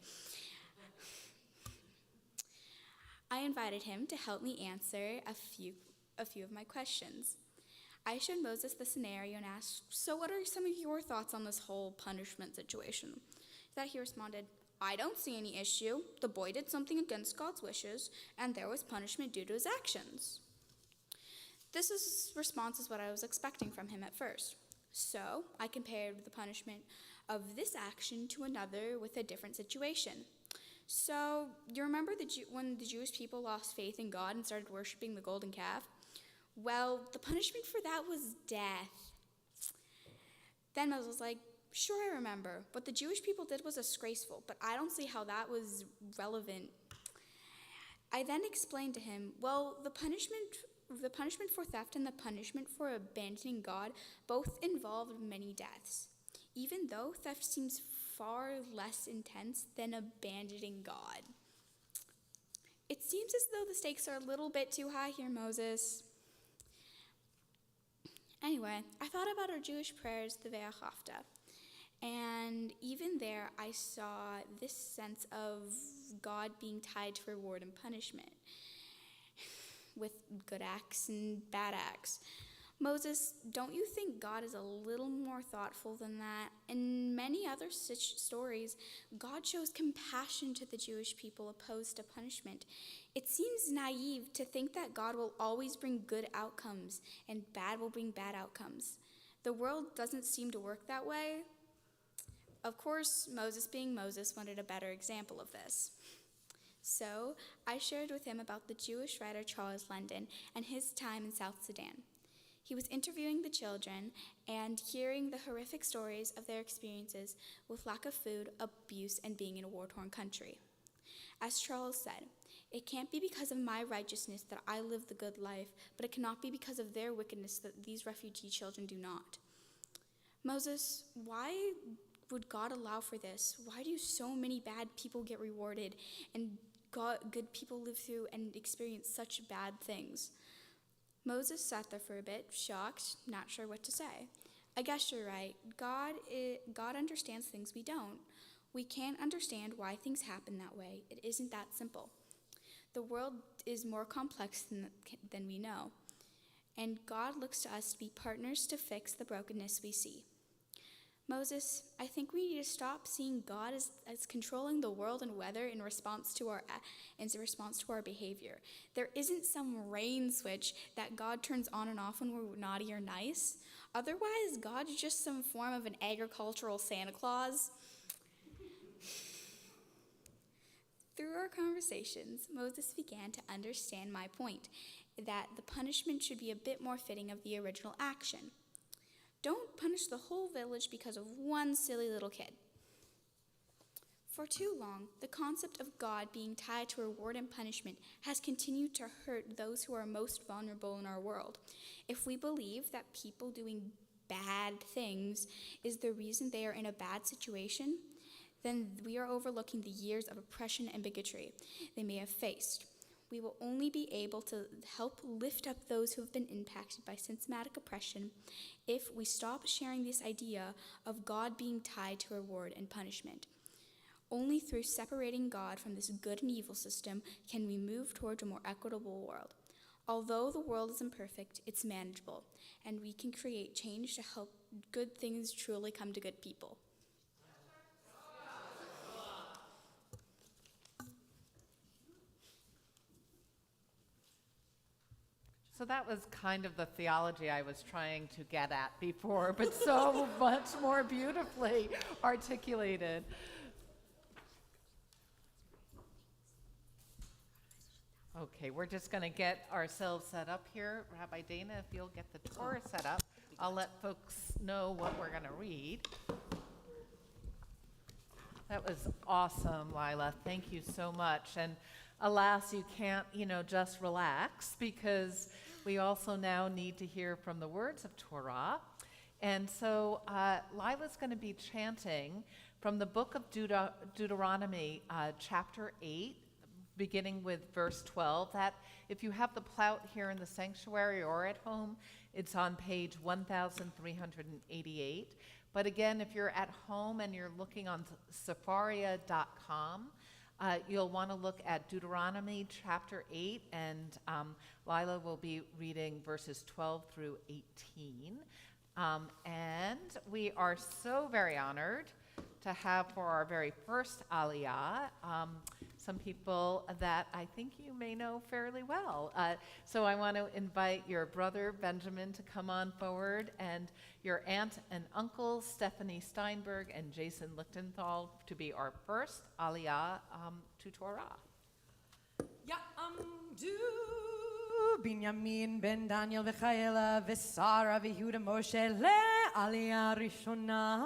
I invited him to help me answer a few of my questions. I showed Moses the scenario and asked, so what are some of your thoughts on this whole punishment situation? To that he responded, I don't see any issue. The boy did something against God's wishes, and there was punishment due to his actions. This response is what I was expecting from him at first. So I compared the punishment of this action to another with a different situation. So you remember when the Jewish people lost faith in God and started worshiping the golden calf? Well, the punishment for that was death. Then Moses was like, sure, I remember. What the Jewish people did was disgraceful, but I don't see how that was relevant. I then explained to him, well, the punishment for theft and the punishment for abandoning God both involved many deaths, even though theft seems far less intense than abandoning God. It seems as though the stakes are a little bit too high here, Moses. Anyway, I thought about our Jewish prayers, the Ve'achavta, and even there I saw this sense of God being tied to reward and punishment, with good acts and bad acts. Moses, don't you think God is a little more thoughtful than that? In many other stories, God shows compassion to the Jewish people opposed to punishment. It seems naive to think that God will always bring good outcomes and bad will bring bad outcomes. The world doesn't seem to work that way. Of course, Moses being Moses wanted a better example of this. So I shared with him about the Jewish writer Charles London and his time in South Sudan. He was interviewing the children and hearing the horrific stories of their experiences with lack of food, abuse, and being in a war-torn country. As Charles said, It can't be because of my righteousness that I live the good life, but it cannot be because of their wickedness that these refugee children do not. Moses, why would God allow for this? Why do so many bad people get rewarded and good people live through and experience such bad things? Moses sat there for a bit, shocked, not sure what to say. I guess you're right. God understands things we don't. We can't understand why things happen that way. It isn't that simple. The world is more complex than we know, and God looks to us to be partners to fix the brokenness we see. Moses, I think we need to stop seeing God as controlling the world and weather in response to our behavior. There isn't some rain switch that God turns on and off when we're naughty or nice. Otherwise, God's just some form of an agricultural Santa Claus. Through our conversations, Moses began to understand my point, that the punishment should be a bit more fitting of the original action. Don't punish the whole village because of one silly little kid. For too long, the concept of God being tied to reward and punishment has continued to hurt those who are most vulnerable in our world. If we believe that people doing bad things is the reason they are in a bad situation, then we are overlooking the years of oppression and bigotry they may have faced. We will only be able to help lift up those who have been impacted by systematic oppression if we stop sharing this idea of God being tied to reward and punishment. Only through separating God from this good and evil system can we move towards a more equitable world. Although the world is imperfect, it's manageable, and we can create change to help good things truly come to good people. So that was kind of the theology I was trying to get at before, but so much more beautifully articulated. Okay, we're just going to get ourselves set up here. Rabbi Dana, if you'll get the Torah set up, I'll let folks know what we're going to read. That was awesome, Lila. Thank you so much. And alas, you can't, just relax, because we also now need to hear from the words of Torah. And so Lila's going to be chanting from the book of Deuteronomy, chapter 8, beginning with verse 12. That, if you have the plout here in the sanctuary or at home, it's on page 1388. But again, if you're at home and you're looking on Sepharia.com, you'll want to look at Deuteronomy chapter 8, and Lila will be reading verses 12 through 18. And we are so very honored to have for our very first Aliyah some people that I think you may know fairly well. So I want to invite your brother Benjamin to come on forward, and your aunt and uncle Stephanie Steinberg and Jason Lichtenthal to be our first Aliyah to Torah. Ya'amdu Binyamin ben Daniel v'Chayela v'Sara v'Yehuda Moshe le'Aliyah Rishona.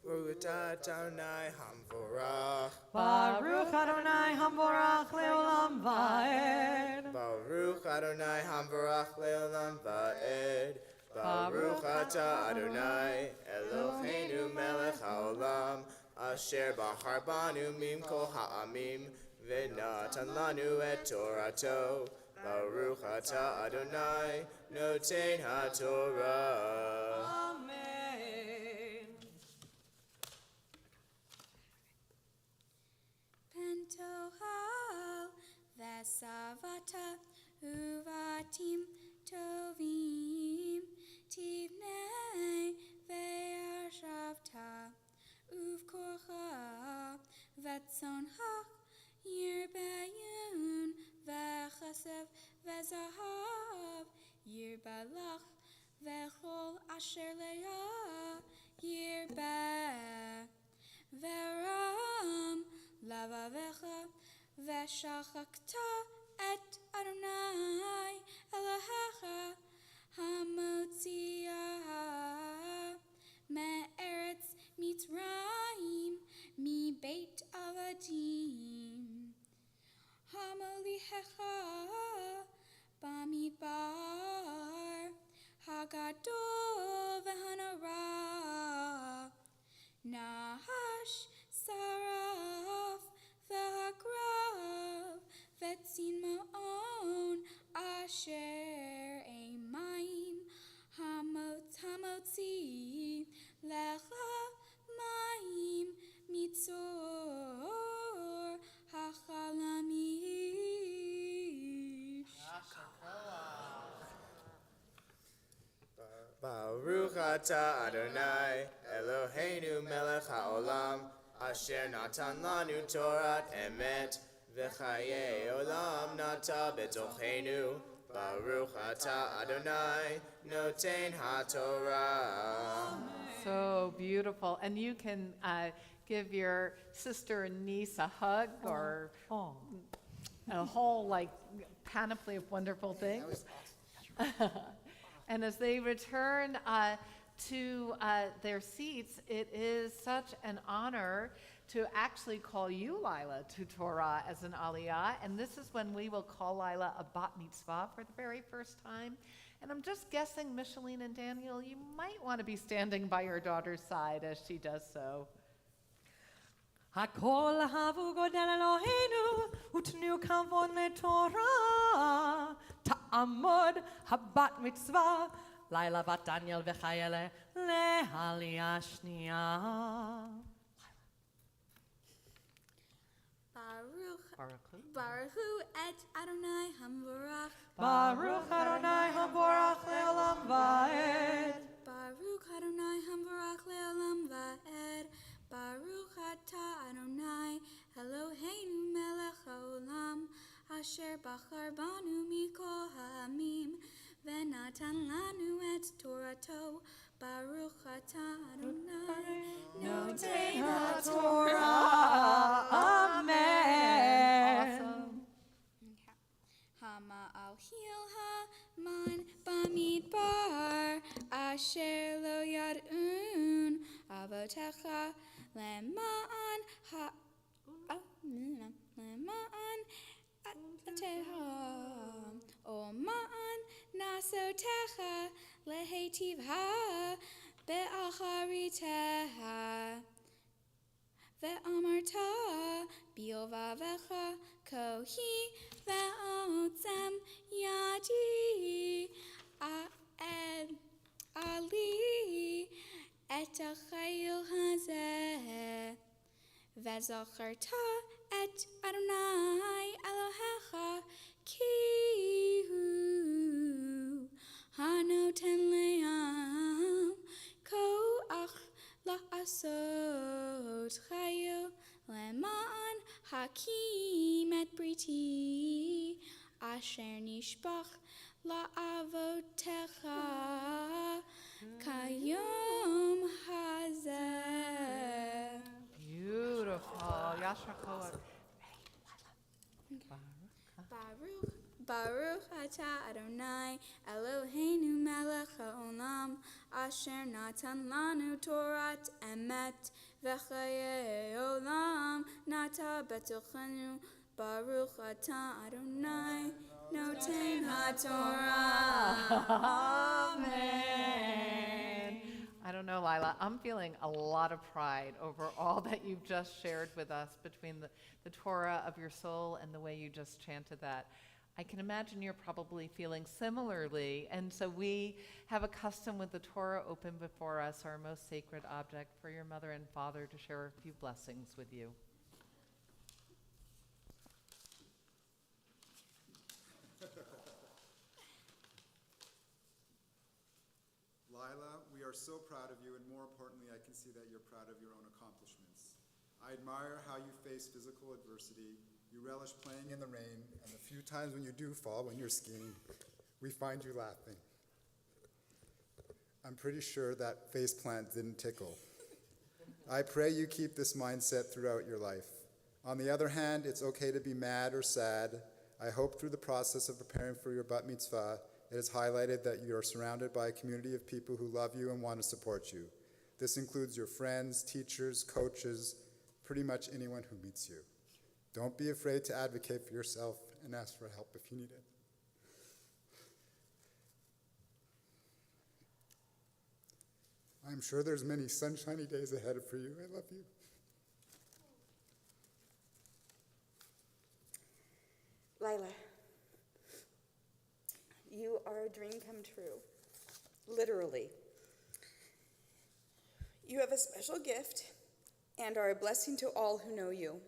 Baruch Adonai Hamvorach. Baruch Adonai Hamvorach le'olam va'ed. Baruch Adonai Hamvorach le'olam va'ed. Baruch Atah Adonai Eloheinu melech haolam asher bahar banu mimkol ha'amim v'natan lanu et Torato. Baruch Atah Adonai noten ha'Torah. Amen. Pentohal vesavata uvatim tovim tivnei ve'ashavta uvkorcha vetzonha yirbayun ve'chasev ve'zahav yirbalach ve'chol asher leah yirbeh ve'ram lavavecha ve'shachakta et Adonai Elohecha hamotziah me'eretz Mitzrayim, mi beit avadim. Hamolihecha bamidbar, hagadol v'hanara, nahash saraf v'hagrav, v'tzin ma'on asher emaim, hamotzi lecha maim mitzor hachalamish. Baruch atah Adonai Eloheinu melech haolam asher natan lanu Torat emet v'chaye olam nata betochenu. Baruch atah Adonai noten haTorah. So beautiful. And you can give your sister and niece a hug or a whole panoply of wonderful things. And as they return to their seats, it is such an honor to actually call you, Lila, to Torah as an aliyah. And this is when we will call Lila a bat mitzvah for the very first time. And I'm just guessing, Micheline and Daniel, you might want to be standing by your daughter's side as she does so. Hakol havu godel Eloheinu utnu kavod leTorah ta'amod habat mitzvah Laila bat Daniel v'chayele lehaliyah shniya. Baruch et Adonai Hamvorach. Baruch Adonai Hamvorach le'olam va'ed. Baruch Adonai Hamvorach le'olam va'ed. Baruch atah Adonai Eloheinu melech haolam asher bachar banu mikol ha'amim v'natan lanu et Torato. Baruch atah Adonai noten HaTorah. Amen. Awesome. Hama al hil ha-man bamidbar asher lo yad'un avotecha lema'an teham o ma'an nasotecha lehetivha be'achariteha ve'amarta biovavecha kohi ve'otzem yadi ali et achayil hazeh ve'zacharta et Adonai Elohecha ki hu hanoten le'am koach la'asot chayil lema'an hakim et briti asher nishbach la'avotecha kayom hazeh. Beautiful. Yashar Koach. Baruch atah Adonai Eloheinu melech haolam asher natan lanu Torat emet v'chaye olam nata betochenu. Baruch atah Adonai noten haTorah. Amen. I don't know, Lila. I'm feeling a lot of pride over all that you've just shared with us between the Torah of your soul and the way you just chanted that. I can imagine you're probably feeling similarly. And so we have a custom with the Torah open before us, our most sacred object, for your mother and father to share a few blessings with you. Lila, we are so proud of you, and more importantly, I can see that you're proud of your own accomplishments. I admire how you face physical adversity. You relish playing in the rain, and the few times when you do fall when you're skiing, we find you laughing. I'm pretty sure that faceplant didn't tickle. I pray you keep this mindset throughout your life. On the other hand, it's okay to be mad or sad. I hope through the process of preparing for your bat mitzvah, it is highlighted that you are surrounded by a community of people who love you and want to support you. This includes your friends, teachers, coaches, pretty much anyone who meets you. Don't be afraid to advocate for yourself and ask for help if you need it. I'm sure there's many sunshiny days ahead for you. I love you. Lila, you are a dream come true, literally. You have a special gift and are a blessing to all who know you.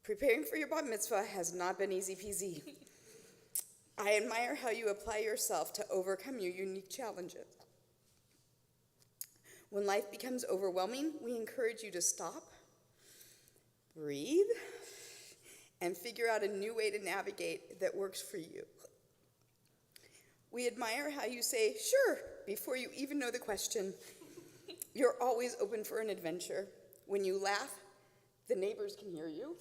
Preparing for your bat mitzvah has not been easy peasy. I admire how you apply yourself to overcome your unique challenges. When life becomes overwhelming, we encourage you to stop, breathe, and figure out a new way to navigate that works for you. We admire how you say, sure, before you even know the question. You're always open for an adventure. When you laugh, the neighbors can hear you.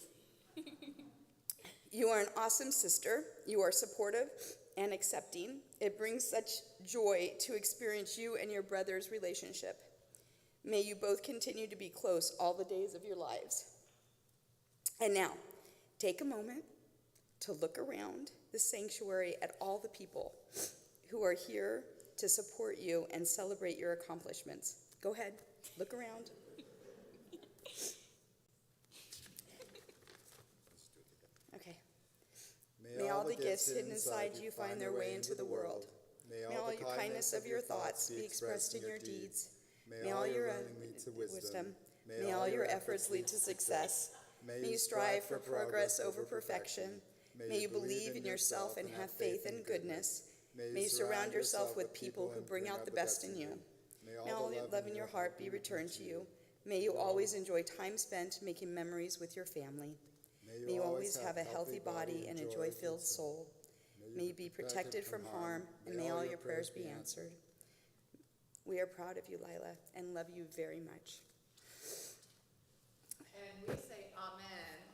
You are an awesome sister. You are supportive and accepting. It brings such joy to experience you and your brother's relationship. May you both continue to be close all the days of your lives. And now, take a moment to look around the sanctuary at all the people who are here to support you and celebrate your accomplishments. Go ahead, look around. Okay. May all the gifts hidden inside you find their way into the world. May all your kindness of your thoughts be expressed in your deeds. May all your lead to wisdom. May all your efforts lead to success. May you strive for progress over perfection. May you believe in yourself and have faith in goodness. May you surround yourself with people who bring out the best in you. May all the love in your heart be returned to you. May you always enjoy time spent making memories with your family. May you always have a healthy body and a joy-filled soul. May you be protected from harm, and may all your prayers be answered. We are proud of you, Lila, and love you very much. And we say amen.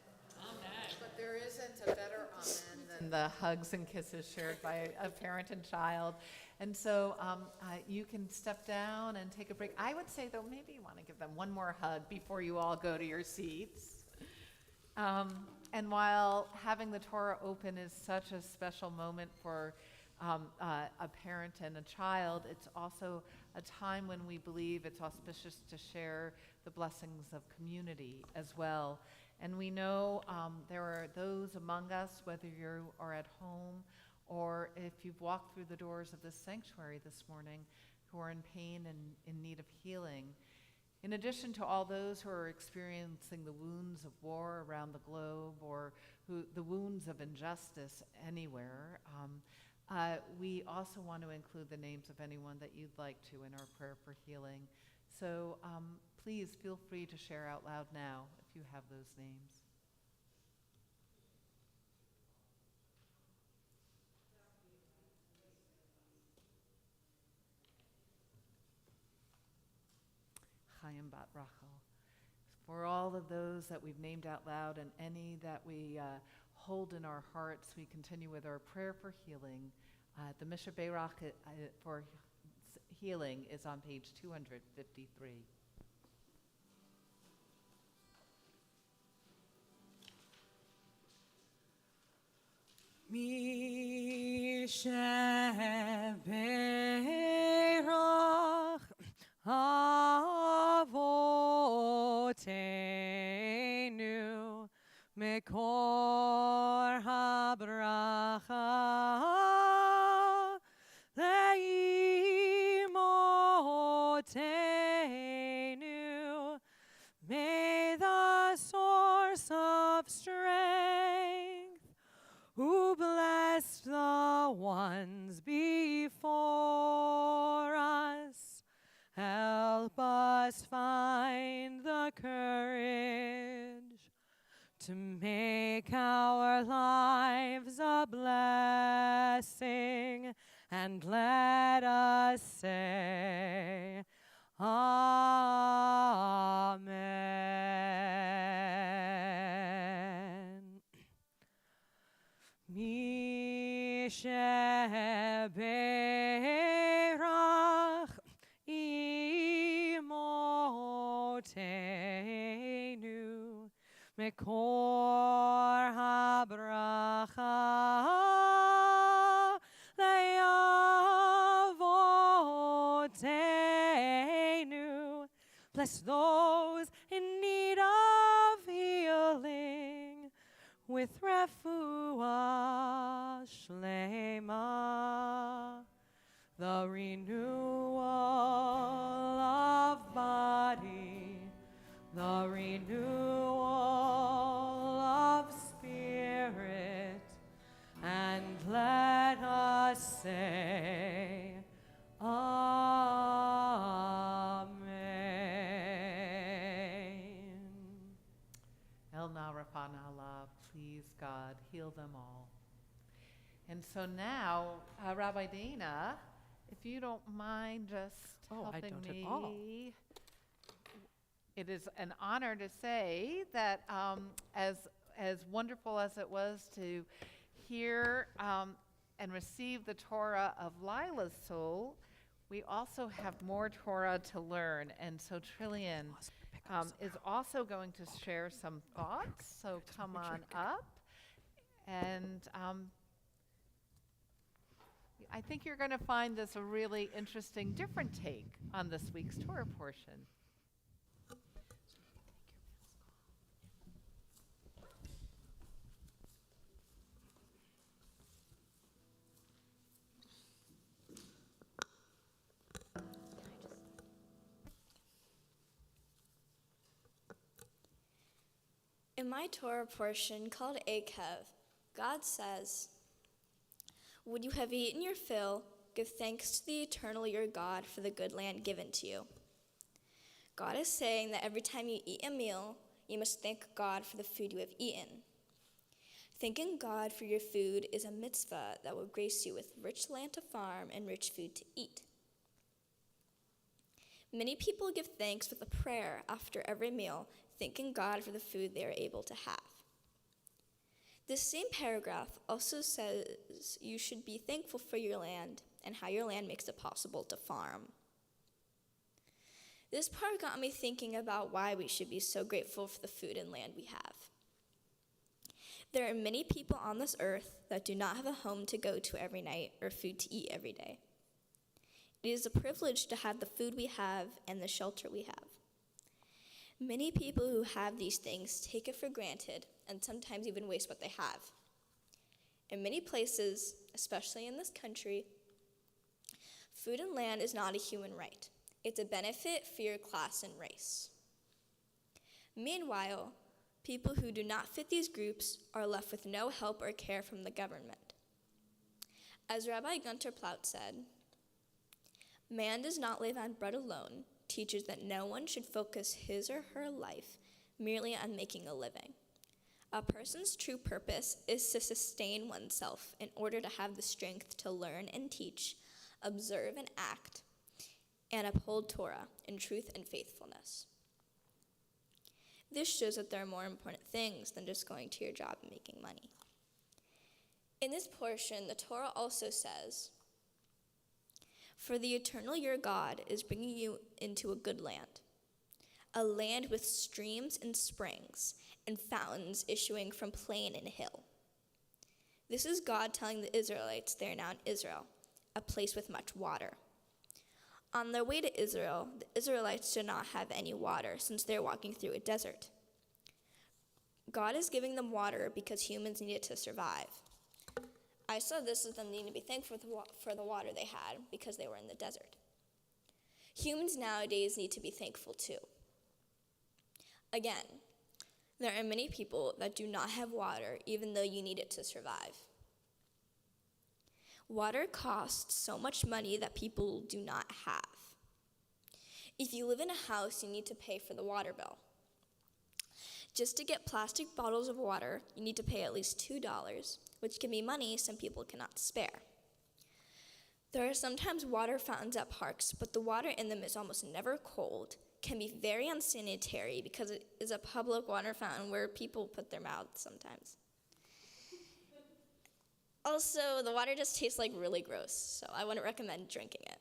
Amen. But there isn't a better amen than the hugs and kisses shared by a parent and child. And so you can step down and take a break. I would say, though, maybe you want to give them one more hug before you all go to your seats. And while having the Torah open is such a special moment for a parent and a child, it's also a time when we believe it's auspicious to share the blessings of community as well. And we know there are those among us, whether you are at home or if you've walked through the doors of this sanctuary this morning, who are in pain and in need of healing. In addition to all those who are experiencing the wounds of war around the globe or the wounds of injustice anywhere, we also want to include the names of anyone that you'd like to in our prayer for healing. So please feel free to share out loud now if you have those names. Chaim Bat Rachel. For all of those that we've named out loud and any that we hold in our hearts, we continue with our prayer for healing. The Mishnah Berach for healing is on page 253. Mishnah Berach Avotenu Mekor HaBracha Leimotenu. May the source of strength who blessed the ones before us help us find the courage to make our lives a blessing, and let us say, Amen. Mishnah Berach Imo Mekor habracha le'avoteinu. Bless those in need of healing with refuah shlema. The renewal of body, the renewal of spirit, and let us say, Amen. El Narafan Allah, please God, heal them all. And so now, Rabbi Dana, if you don't mind just I helping don't at me. all. It is an honor to say that as wonderful as it was to hear and receive the Torah of Lila's soul, we also have more Torah to learn. And so Trillian is also going to share some thoughts. So come on up. And I think you're going to find this a really interesting, different take on this week's Torah portion. In my Torah portion called Akev, God says, "When you have eaten your fill, give thanks to the eternal your God for the good land given to you." God is saying that every time you eat a meal, you must thank God for the food you have eaten. Thanking God for your food is a mitzvah that will grace you with rich land to farm and rich food to eat. Many people give thanks with a prayer after every meal, thanking God for the food they are able to have. This same paragraph also says you should be thankful for your land and how your land makes it possible to farm. This part got me thinking about why we should be so grateful for the food and land we have. There are many people on this earth that do not have a home to go to every night or food to eat every day. It is a privilege to have the food we have and the shelter we have. Many people who have these things take it for granted and sometimes even waste what they have. In many places, especially in this country, food and land is not a human right. It's a benefit for your class and race. Meanwhile, people who do not fit these groups are left with no help or care from the government. As Rabbi Gunter Plaut said, "Man does not live on bread alone," teaches that no one should focus his or her life merely on making a living. A person's true purpose is to sustain oneself in order to have the strength to learn and teach, observe and act, and uphold Torah in truth and faithfulness. This shows that there are more important things than just going to your job and making money. In this portion, the Torah also says, "For the eternal your God is bringing you into a good land, a land with streams and springs and fountains issuing from plain and hill." This is God telling the Israelites they are now in Israel, a place with much water. On their way to Israel, the Israelites did not have any water since they were walking through a desert. God is giving them water because humans needed to survive. I saw this as them needing to be thankful for the water they had because they were in the desert. Humans nowadays need to be thankful too. Again, there are many people that do not have water even though you need it to survive. Water costs so much money that people do not have. If you live in a house, you need to pay for the water bill. Just to get plastic bottles of water, you need to pay at least $2, which can be money some people cannot spare. There are sometimes water fountains at parks, but the water in them is almost never cold, can be very unsanitary because it is a public water fountain where people put their mouths sometimes. Also, the water just tastes like really gross, so I wouldn't recommend drinking it.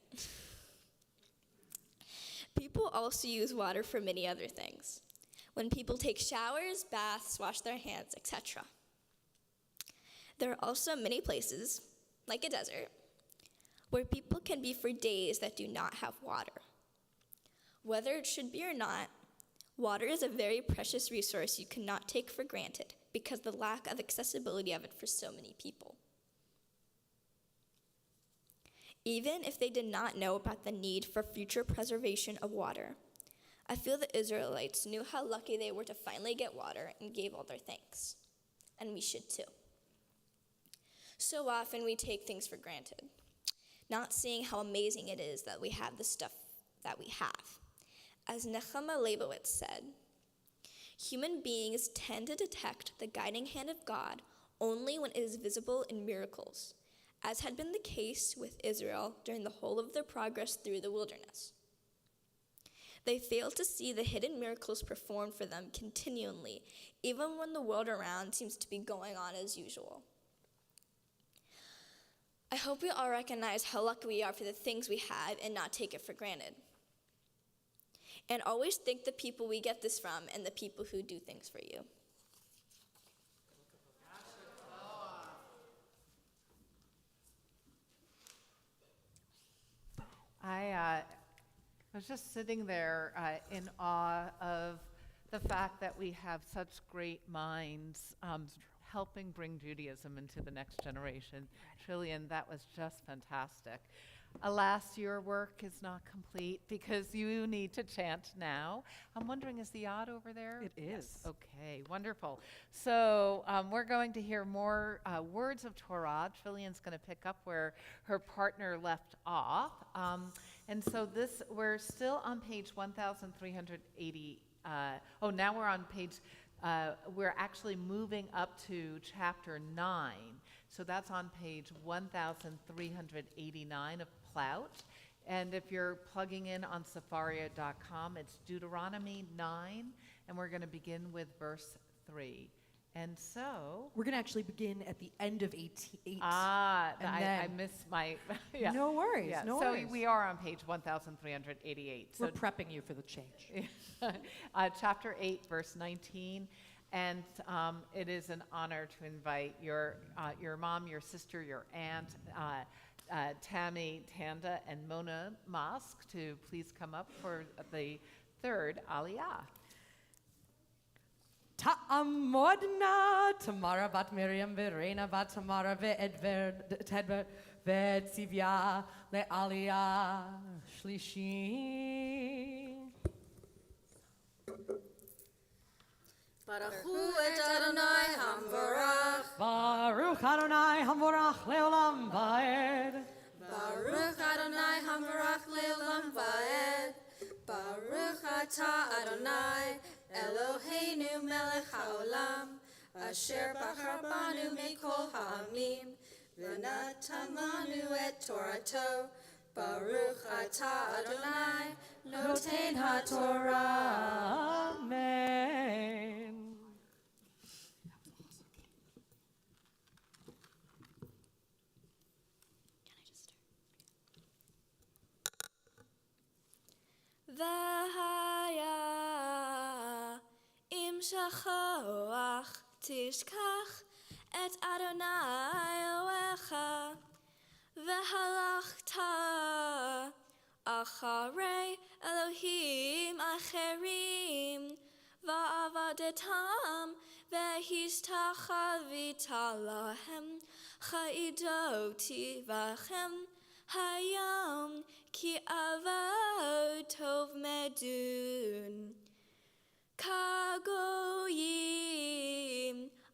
People also use water for many other things. when people take showers, baths, wash their hands, etc. There are also many places, like a desert, where people can be for days that do not have water. Whether it should be or not, water is a very precious resource you cannot take for granted because of the lack of accessibility of it for so many people. Even if they did not know about the need for future preservation of water, I feel the Israelites knew how lucky they were to finally get water and gave all their thanks. And we should too. So often we take things for granted, not seeing how amazing it is that we have the stuff that we have. As Nehemiah Leibowitz said, human beings tend to detect the guiding hand of God only when it is visible in miracles, as had been the case with Israel during the whole of their progress through the wilderness. They fail to see the hidden miracles performed for them continually, even when the world around seems to be going on as usual. I hope we all recognize how lucky we are for the things we have and not take it for granted. And always thank the people we get this from and the people who do things for you. I was just sitting there in awe of the fact that we have such great minds helping bring Judaism into the next generation. Trillian, that was just fantastic. Alas, your work is not complete because you need to chant now. I'm wondering, is the odd over there? It is. Yes. Okay, wonderful. So we're going to hear more words of Torah. Trillian's going to pick up where her partner left off. And so we're still on page 1,380. Now we're on page, we're actually moving up to chapter 9. So that's on page 1,389 of Plout. And if you're plugging in on Safaria.com, it's Deuteronomy 9, and we're going to begin with verse 3. And so We're going to actually begin at the end of 18. I missed my... yeah. No worries, Yeah. no So worries. we are on page 1,388. We're prepping you for the change. Chapter 8, verse 19. And it is an honor to invite your mom, your sister, your aunt, Tammy, Tanda, and Mona Mosk to please come up for the third Aliyah. Ta'amodna Tamara bat Miriam Verena bat Tamara ve'edver Tedber ve'tzivya le'aliyah shlishi. Baruch et Adonai Hamvarach. Baruch Adonai Hamvorach leolam va'ed. Baruch Adonai Hamvarach leolam va'ed. Baruch atah Adonai Eloheinu melech haolam asher bachar banu mikol ha'amim v'natan lanu et Torato. Baruch atah Adonai noten ha'Torah. Amen. V'haya im shachoach tishkach et Adonai Elohecha v'halachta acharei Elohim acherim va'avadetam ve'hishtachavita lahem cha'idoti v'chem hayam ki avot tov medun kagoyim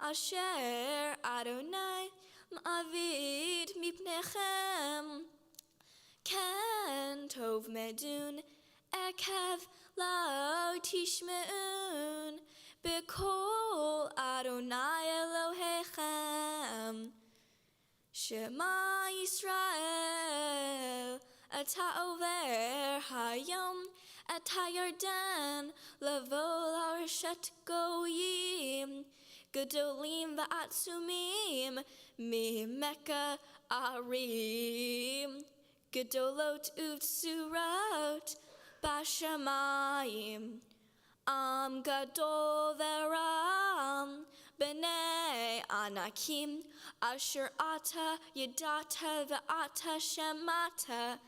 asher Adonai ma'avid mipnechem ken tov medun ekev lo tishmeun b'kol Adonai Elohechem Shema Yisrael Ata over hayom Ata Yarden Lavo Larshet Goyim Gedolim Va'atsumim Mimeka Arim Gedolot Utsurot Bashamayim Am gadol ve'ram b'nei anakim asher ata yadata ve'ata shemata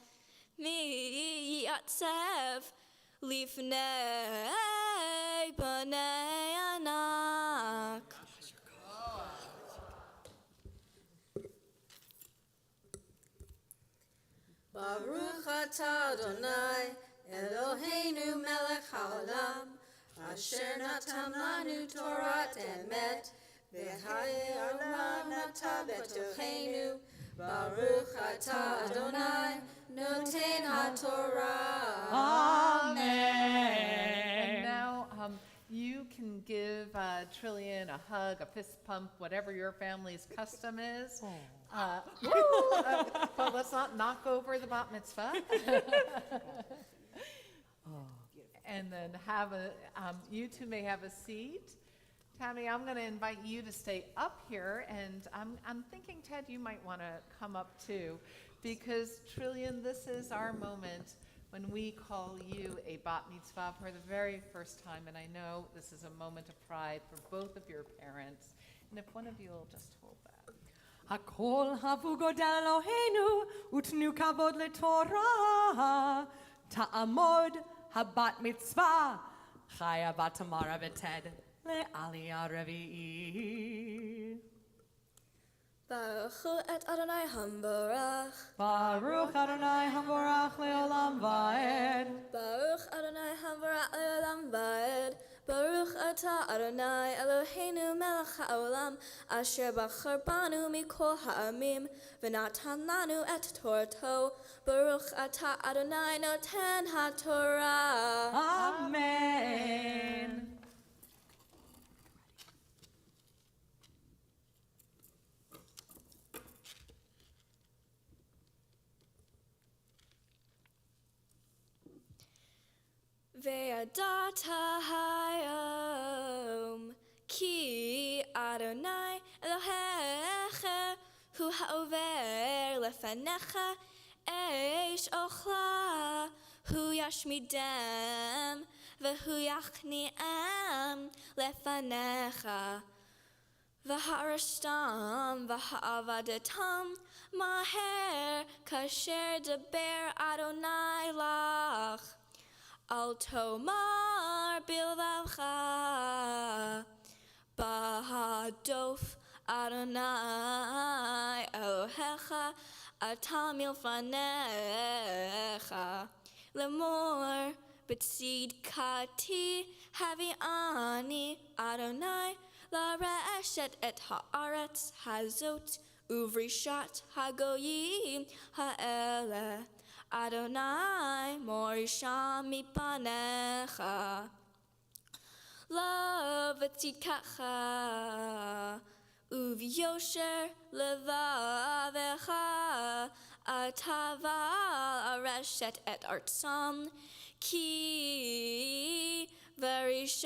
mi yatsev lifnei b'nei anak. Baruch atah Adonai, Eloheinu melech haolam, asher natan lanu Torat emet, v'chayei olam nata betocheinu. Baruch atah Adonai, noten haTorah. And now you can give Trillian a hug, a fist pump, whatever your family's custom is. But let's not knock over the bat mitzvah. And then you two may have a seat. Tammy, I'm going to invite you to stay up here, and I'm thinking, Ted, you might want to come up too, because Trillian, this is our moment when we call you a bat mitzvah for the very first time, and I know this is a moment of pride for both of your parents. And if one of you will just hold that. Hakol havu godel Eloheinu utnu kavod leTorah ta'amod habat mitzvah chaya batamara v'ted le'aliyah revi'i. Baruch et Adonai hamborach. Baruch Adonai hamborach le'olam va'ed. Baruch Adonai hamborach le'olam va'ed. Baruch atah Adonai Eloheinu melech haolam asher bachar banu mikol ha'amim v'natan lanu et Torato. Baruch atah Adonai noten haTorah. Amen. Ve'adata hayom ki Adonai Elohecha hu ha'over lefanecha eish ochla hu yashmidem vehu yachni'em lefanecha v'ha'arashtam v'ha'avadatam maher kasher deber Adonai lach. Al tomar bilvavcha bahadof Adonai Elohecha atamil fanecha lemor b'tzid kati havi ani Adonai la re'eshet et ha'aretz hazot uvrishat hagoyim ha'eleh Adonai morisha mipanecha Lavatikacha uvyosher levavecha atava areshet et artsam ki verishat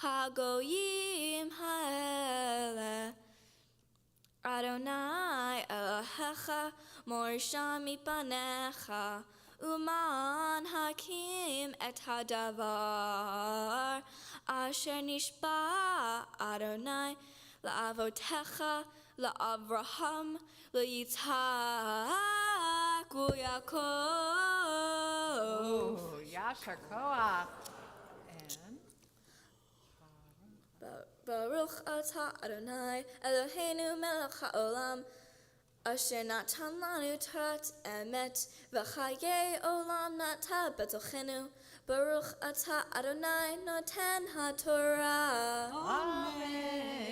hagoyim haele Adonai Elohecha morisha mipanecha uman hakim et hadavar asher nishba Adonai la'avotecha la'avraham la'yitzhak u'Yaakov. Oh, Yashar Koach. And Baruch atah Adonai Eloheinu melech haolam asher natan lanu Torat emet v'chayei olam nata betochenu. Baruch atah Adonai noten haTorah. Amen.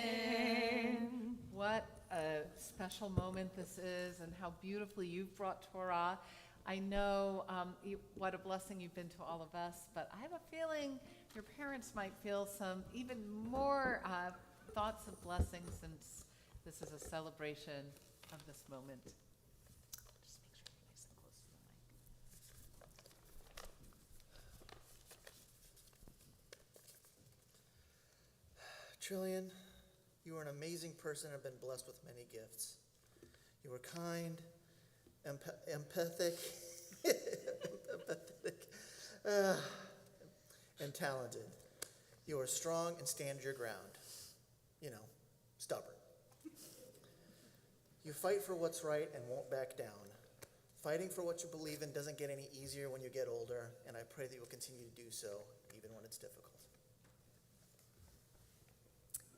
what a special moment this is, and how beautifully you've brought Torah. I know what a blessing you've been to all of us, but I have a feeling your parents might feel some even more thoughts of blessing, since this is a celebration of this moment. Just make sure you're nice and close to the mic. Trillian, you are an amazing person and have been blessed with many gifts. You are kind, empathic, and talented. You are strong and stand your ground. Stubborn. You fight for what's right and won't back down. Fighting for what you believe in doesn't get any easier when you get older, and I pray that you will continue to do so, even when it's difficult.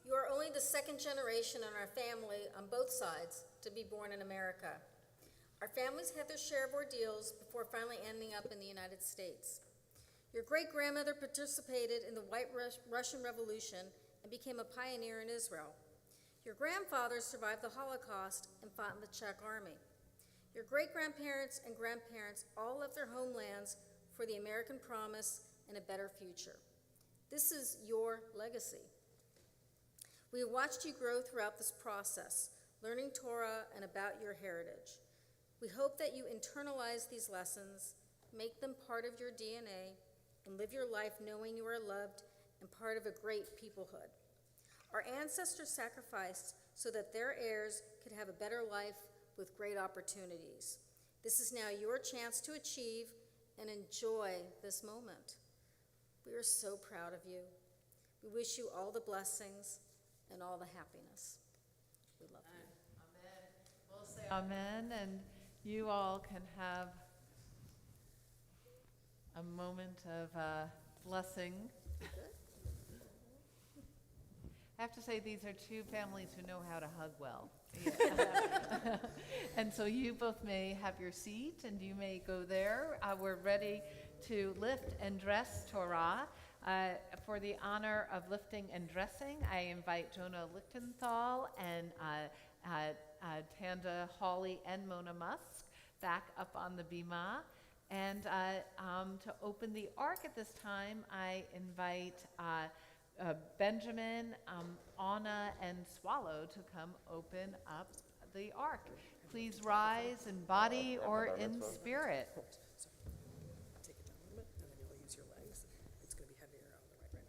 You are only the second generation in our family on both sides to be born in America. Our families had their share of ordeals before finally ending up in the United States. Your great-grandmother participated in the White Russian Revolution and became a pioneer in Israel. Your grandfather survived the Holocaust and fought in the Czech army. Your great-grandparents and grandparents all left their homelands for the American promise and a better future. This is your legacy. We have watched you grow throughout this process, learning Torah and about your heritage. We hope that you internalize these lessons, make them part of your DNA, and live your life knowing you are loved and part of a great peoplehood. Our ancestors sacrificed so that their heirs could have a better life with great opportunities. This is now your chance to achieve and enjoy this moment. We are so proud of you. We wish you all the blessings and all the happiness. We love you. Amen. We'll say amen, and you all can have a moment of blessing. I have to say, these are two families who know how to hug well. Yeah. And so you both may have your seat, and you may go there. We're ready to lift and dress Torah. For the honor of lifting and dressing, I invite Jonah Lichtenthal and Tanda Hawley and Mona Musk back up on the bima. And to open the ark at this time, I invite Benjamin, Anna, and Swallow to come open up the ark. Please rise in body or in spirit. Take it down a little bit, and then you'll use your legs. It's going to be heavier on the right now.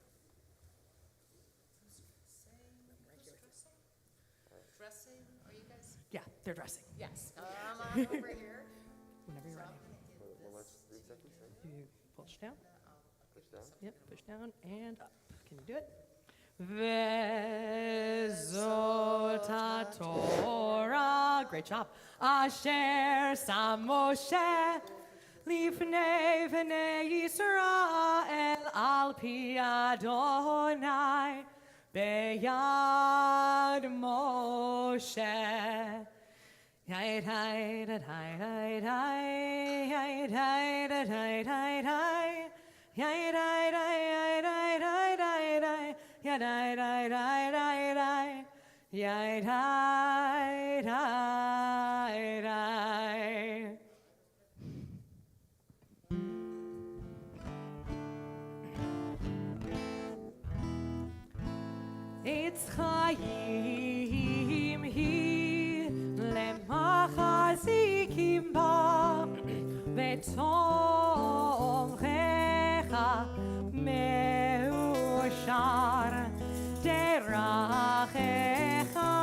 Dressing, are you guys? Yeah, they're dressing. Yes. Come on over here. Whenever you're ready. You push down. Push down. Yep, push down and up. Can you do it? Vezot Torah. Great job. Asher Sam Moshe Lifnei V'nei Yisrael Al Pi Adonai Beyad Moshe. Yai dai da dai dai dai, yai dai da dai dai dai, yai dai dai dai dai dai dai, yai dai dai dai dai dai, yai dai dai dai. It's Chaim he lemachazikim ba betomchecha meushar derachecha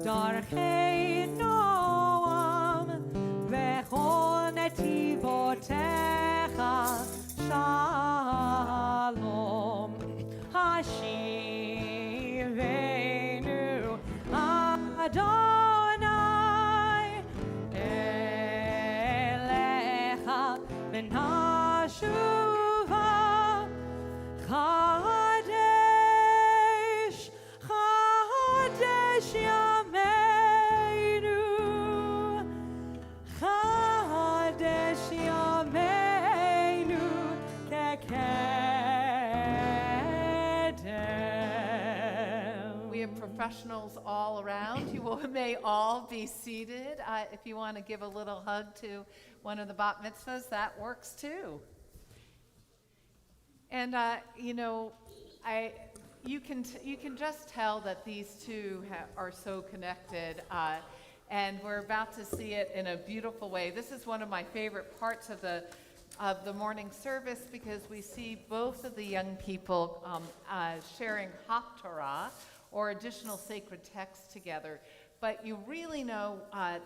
darchei noam vechol netivotecha shalom Hashivenu Adonai Elecha Benashuva Chadesh Chadesh Yameinu Chadesh Yameinu We have professionals all around. You may all be seated. If you want to give a little hug to one of the bat mitzvahs, that works too. And you can just tell that these two are so connected, and we're about to see it in a beautiful way. This is one of my favorite parts of the morning service, because we see both of the young people sharing Haftarah, or additional sacred texts together. But you really know a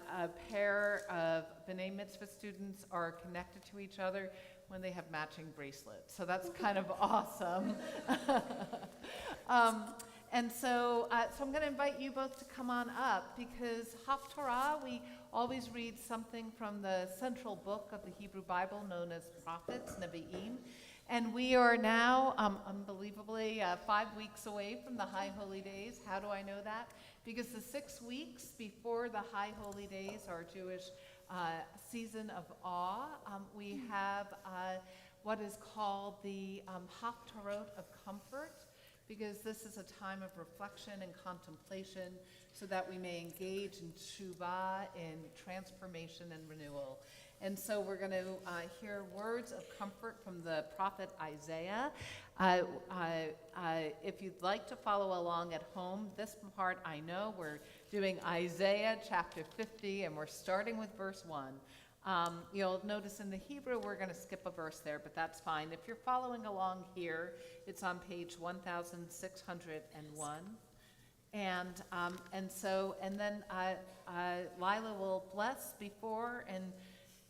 pair of B'nai Mitzvah students are connected to each other when they have matching bracelets. So that's kind of awesome. And so I'm going to invite you both to come on up, because Haftarah, we always read something from the central book of the Hebrew Bible known as Prophets, Nevi'im. And we are now, unbelievably, 5 weeks away from the High Holy Days. How do I know that? Because the 6 weeks before the High Holy Days, our Jewish season of awe, we have what is called the Haftarot of Comfort, because this is a time of reflection and contemplation so that we may engage in Teshuvah, in transformation and renewal. And so we're going to hear words of comfort from the prophet Isaiah. If you'd like to follow along at home, this part I know we're doing Isaiah chapter 50, and we're starting with verse 1. You'll notice in the Hebrew we're going to skip a verse there, but that's fine. If you're following along here, it's on page 1601. And then Lila will bless before,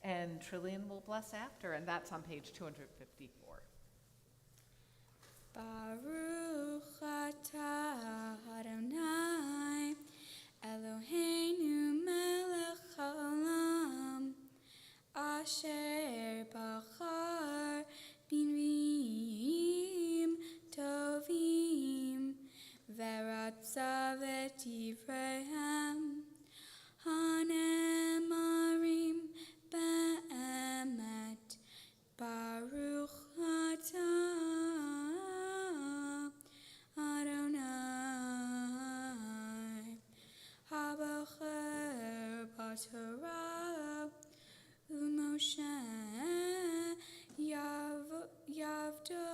and Trillian will bless after, and that's on page 254. Baruch atah Adonai Eloheinu melech haolam asher bachar b'nviim tovim veratza v'tivrehem hanemarim be'emet Baruch atah Adonai habacher b'Torah u'Moshe yavdo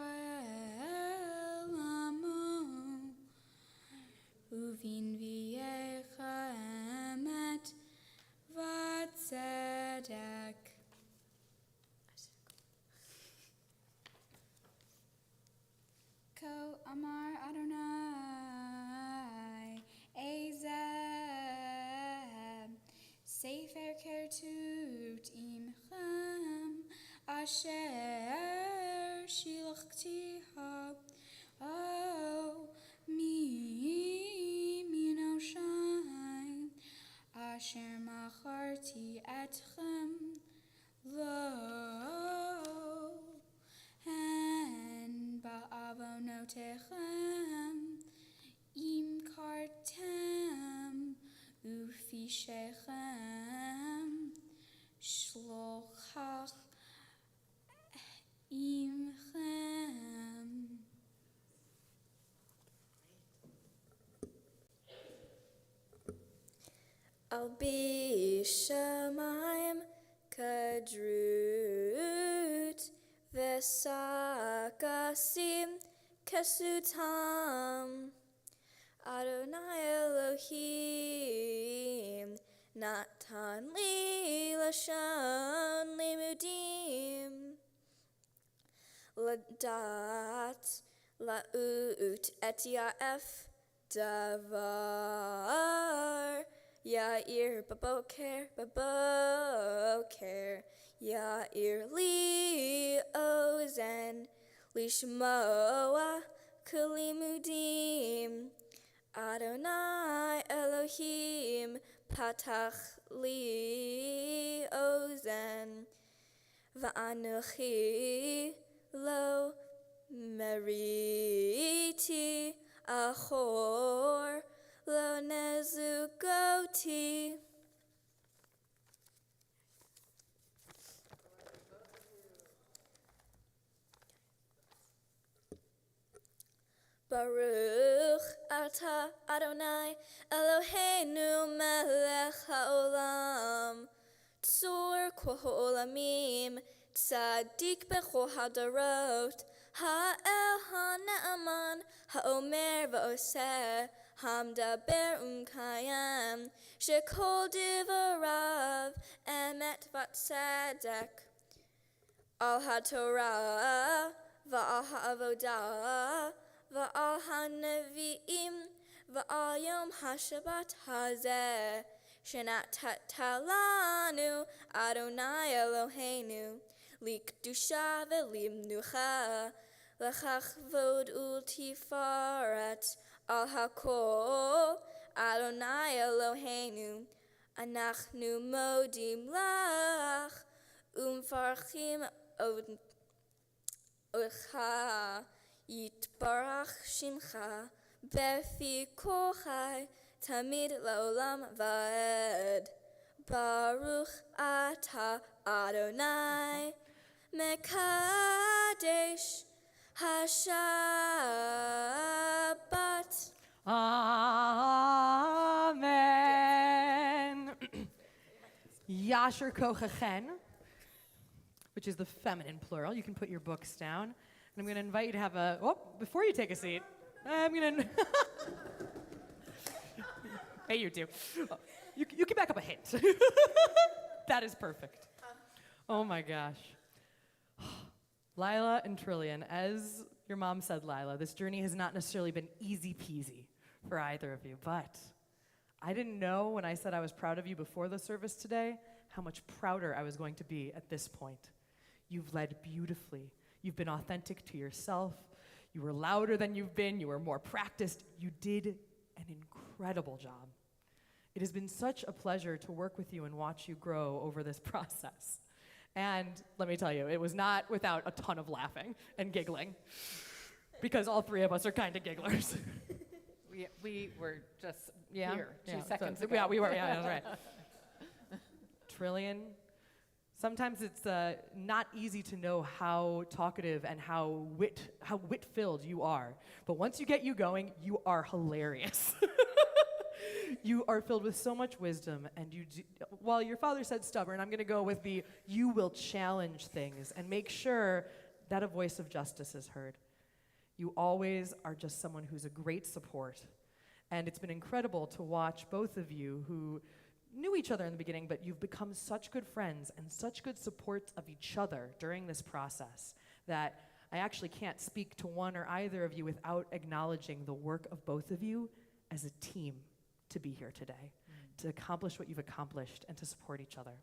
u'Yisrael amo uvin v'yecha emet v'tzedek. Ko amar Adonai Ezeb Sefer Kertut imchem asher shilachtiha asher macharti etchem lo hen ba'avonotechem im kartem ufishechem shlochach imchem. Al bishamayim kadrut vesakasim kesutam Adonai Elohim natan li lashon limudim ladat laut et ya'ef davar Ya'ir baboker, Ya'ir li ozen, Lishmoa kalimudim, Adonai Elohim patach li ozen, Va'anuchi lo meriti achor, Lo nezugoti. Baruch atah Adonai Eloheinu melech haolam tzur kol ha'olamim tzadik bechol hadarot ha'el ha'na'aman ha'omer va'oseh Hamdaber kayam shekol divarav emet v'tzedek al haTorah va'al ha'avodah va'al ha'nevi'im V'al yom ha-Shabbat hazeh shenatata lanu Adonai Eloheinu likdusha v'limnucha l'chachvod ultifaret al hakol Adonai Eloheinu anachnu modim lach umfarchim ocha yitbarach shimcha befi kochai tamid laolam vaed Baruch ata Adonai mekadesh ha-Shabbat. Amen. Yasher Kochachen, which is the feminine plural. You can put your books down. And I'm going to invite you to have a, before you take a seat, I'm going to, hey, you two. You can back up a hint. That is perfect. Oh my gosh. Lila and Trillian, as your mom said, Lila, this journey has not necessarily been easy peasy for either of you, but I didn't know when I said I was proud of you before the service today how much prouder I was going to be at this point. You've led beautifully. You've been authentic to yourself. You were louder than you've been. You were more practiced. You did an incredible job. It has been such a pleasure to work with you and watch you grow over this process. And let me tell you, it was not without a ton of laughing and giggling, because all three of us are kind of gigglers. We were just Yeah? here 2 Yeah, seconds so, ago. Yeah, we were, yeah, that's right. Trillian, sometimes it's not easy to know how talkative and how wit-filled you are. But once you get you going, you are hilarious. You are filled with so much wisdom, and while your father said stubborn, I'm going to go with you will challenge things and make sure that a voice of justice is heard. You always are just someone who's a great support, and it's been incredible to watch both of you who knew each other in the beginning, but you've become such good friends and such good supports of each other during this process that I actually can't speak to one or either of you without acknowledging the work of both of you as a team to be here today, to accomplish what you've accomplished and to support each other.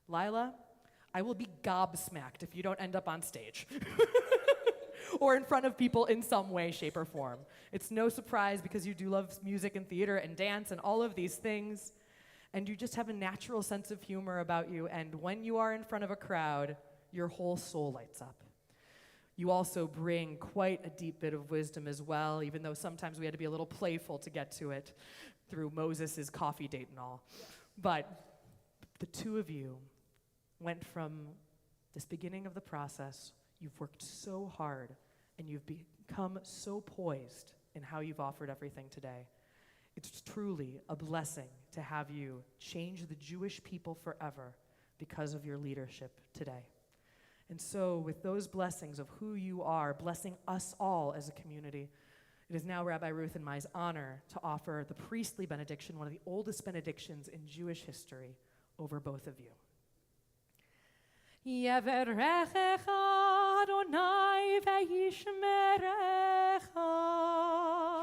Lila, I will be gobsmacked if you don't end up on stage or in front of people in some way, shape, or form. It's no surprise because you do love music and theater and dance and all of these things, and you just have a natural sense of humor about you, and when you are in front of a crowd, your whole soul lights up. You also bring quite a deep bit of wisdom as well, even though sometimes we had to be a little playful to get to it through Moses' coffee date and all. But the two of you went from this beginning of the process, you've worked so hard, and you've become so poised in how you've offered everything today. It's truly a blessing to have you change the Jewish people forever because of your leadership today. And so with those blessings of who you are, blessing us all as a community, it is now Rabbi Ruth and my honor to offer the priestly benediction, one of the oldest benedictions in Jewish history, over both of you. Yeverechecha Adonai v'yishmerecha.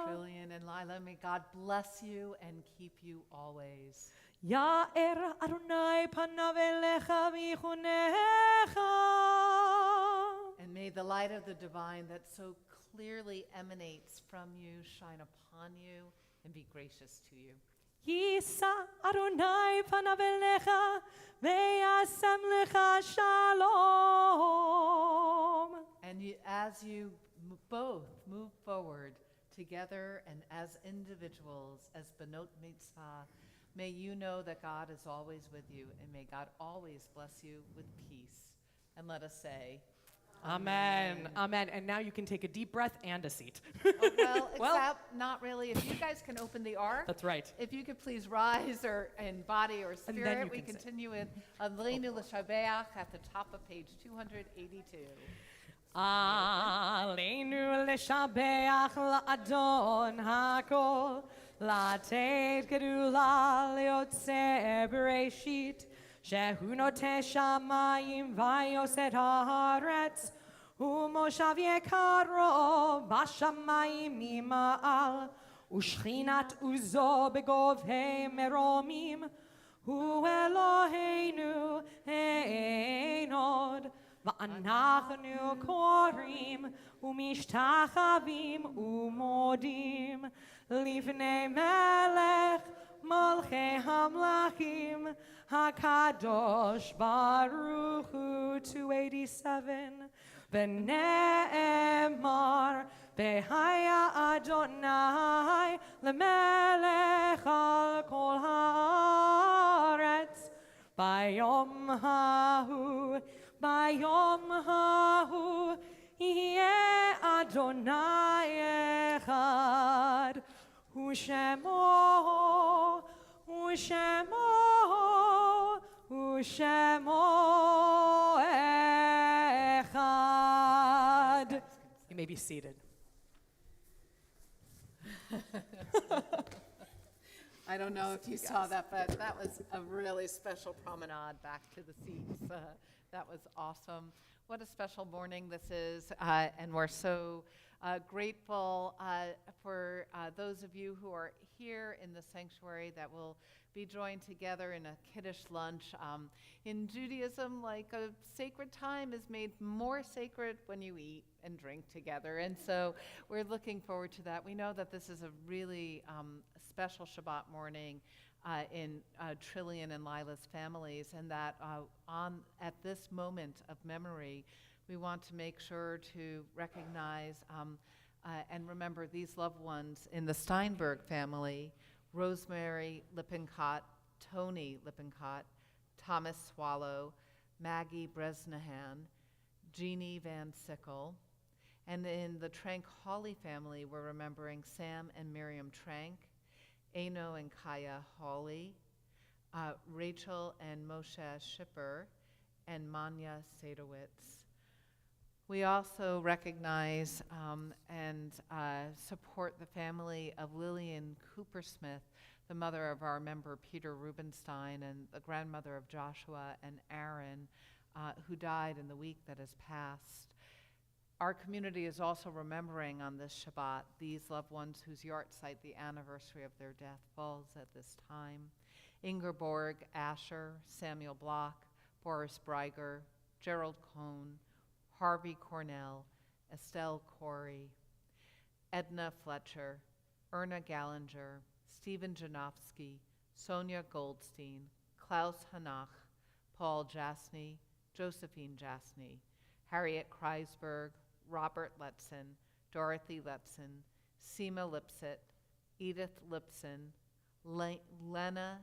Trillian and Lila, may God bless you and keep you always. Ya'er Adonai panav elecha v'yichunecha. And may the light of the divine that so clearly emanates from you shine upon you and be gracious to you. Yisa Adonai panav elecha ve'yasem lecha shalom. And as you both move forward together and as individuals, as Benot Mitzvah, may you know that God is always with you, and may God always bless you with peace. And let us say, Amen. Amen. And now you can take a deep breath and a seat. Well, except not really. If you guys can open the ark. That's right. If you could please rise or in body or spirit, we continue with Aleinu L'Shabeach at the top of page 282. Aleinu L'Shabeach L'Adon HaKol Lateit Gedula Leotze Bereshit Shehu Noteh Shamayim Vayoset Haaretz Umoshav Yekaro Bashamayim Mima'al ושכינת עוזו בגובהי מרומים, הוא אלוהינו אין עוד. ואנחנו קוראים ומשתחווים ומודים לפני מלך מלכי המלכים הקדוש ברוך הוא. 287 ונאמר והיה אדוני למלך על כל הארץ ביום ההוא. ביום ההוא יהיה אדוני אחד, ושמו, ושמו, ושמו אחד. You may be seated. I don't know if you saw that, but that was a really special promenade back to the seats. That was awesome. What a special morning this is, and we're so grateful for those of you who are here in the sanctuary that will be joined together in a Kiddush lunch. In Judaism, like a sacred time is made more sacred when you eat and drink together, and so we're looking forward to that. We know that this is a really special Shabbat morning in Trillian and Lila's families, and that at this moment of memory, we want to make sure to recognize and remember these loved ones in the Steinberg family: Rosemary Lippincott, Tony Lippincott, Thomas Swallow, Maggie Bresnahan, Jeannie Van Sickle. And in the Trank-Hawley family, we're remembering Sam and Miriam Trank, Eno and Kaya Hawley, Rachel and Moshe Schipper, and Manya Sadowitz. We also recognize and support the family of Lillian Cooper-Smith, the mother of our member Peter Rubenstein, and the grandmother of Joshua and Aaron, who died in the week that has passed. Our community is also remembering on this Shabbat these loved ones whose yahrzeit, the anniversary of their death, falls at this time: Ingeborg Asher, Samuel Block, Boris Breiger, Gerald Cohn, Harvey Cornell, Estelle Corey, Edna Fletcher, Erna Gallinger, Stephen Janofsky, Sonia Goldstein, Klaus Hanach, Paul Jasny, Josephine Jasny, Harriet Kreisberg, Robert Letzen, Dorothy Letzen, Seema Lipset, Edith Lipson, Lena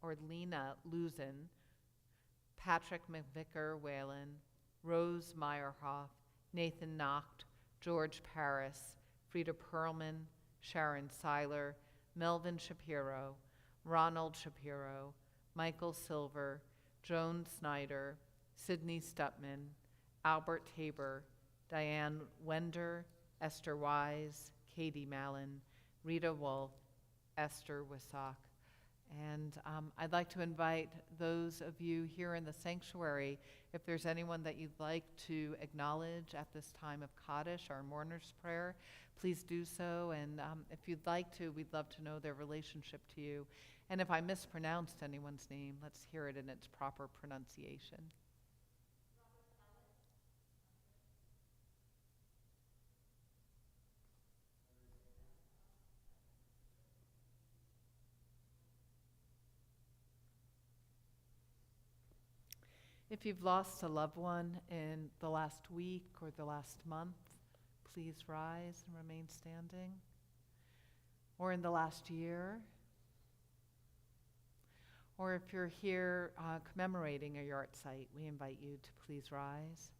Luzin, Patrick McVicker Whalen, Rose Meyerhoff, Nathan Nacht, George Paris, Frida Perlman, Sharon Seiler, Melvin Shapiro, Ronald Shapiro, Michael Silver, Joan Snyder, Sidney Stutman, Albert Tabor, Diane Wender, Esther Wise, Katie Mallon, Rita Wolf, Esther Wisak. And I'd like to invite those of you here in the sanctuary, if there's anyone that you'd like to acknowledge at this time of Kaddish, our mourner's prayer, please do so. And if you'd like to, we'd love to know their relationship to you. And if I mispronounced anyone's name, let's hear it in its proper pronunciation. If you've lost a loved one in the last week or the last month, please rise and remain standing. Or in the last year. Or if you're here commemorating a yahrzeit, we invite you to please rise.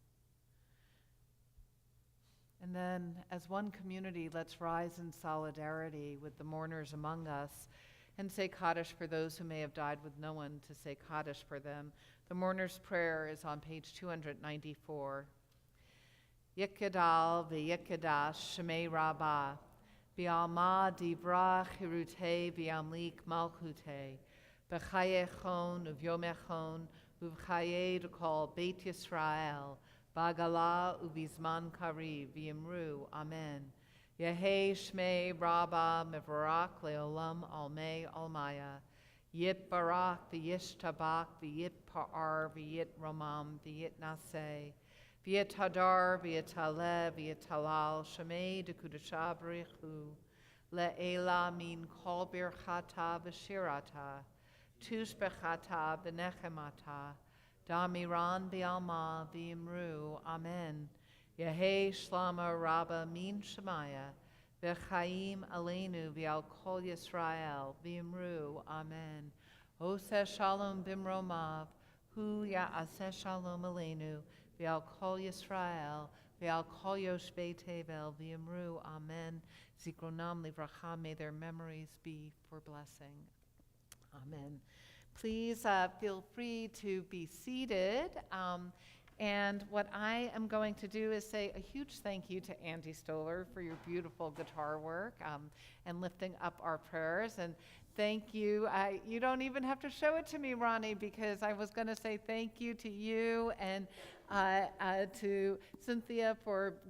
And then, as one community, let's rise in solidarity with the mourners among us and say Kaddish for those who may have died with no one to say Kaddish for them. The mourner's prayer is on page 294. Yikadal v'yikadash shemei rabbah, v'alma divra chirute v'amlik malchute, v'chayechon uv'yomechon uv'chaye kol Beit Yisrael, b'agala uv'izman kariv v'yimru, amen. Yehei Shmei Rabba Mivarak Leolam Almei Almaya. Yit Barak V'Yish Tabak V'Yit Pa'ar V'Yit Romam V'Yit Naseh. V'Yit Hadar V'Yit Taleh V'Yit Talal Shemei Dekudasha B'Richu. Le'ela Min Kol Birchata V'Shirata. Tush Bechata V'Nechemata. Damiran B'Alma V'Imru. Amen. Yehei Shlama Rabba Min Shemaya. V'chaim aleinu v'al kol Yisrael v'imru, amen. Oseh shalom bimromav, hu ya'aseh shalom aleinu v'al kol Yisrael v'al kol yoshbei tevel v'imru, amen. Zikronam livracha, may their memories be for blessing. Amen. Please feel free to be seated. And what I am going to do is say a huge thank you to Andy Stoller for your beautiful guitar work and lifting up our prayers. And thank you. You don't even have to show it to me, Ronnie, because I was going to say thank you to you and to Cynthia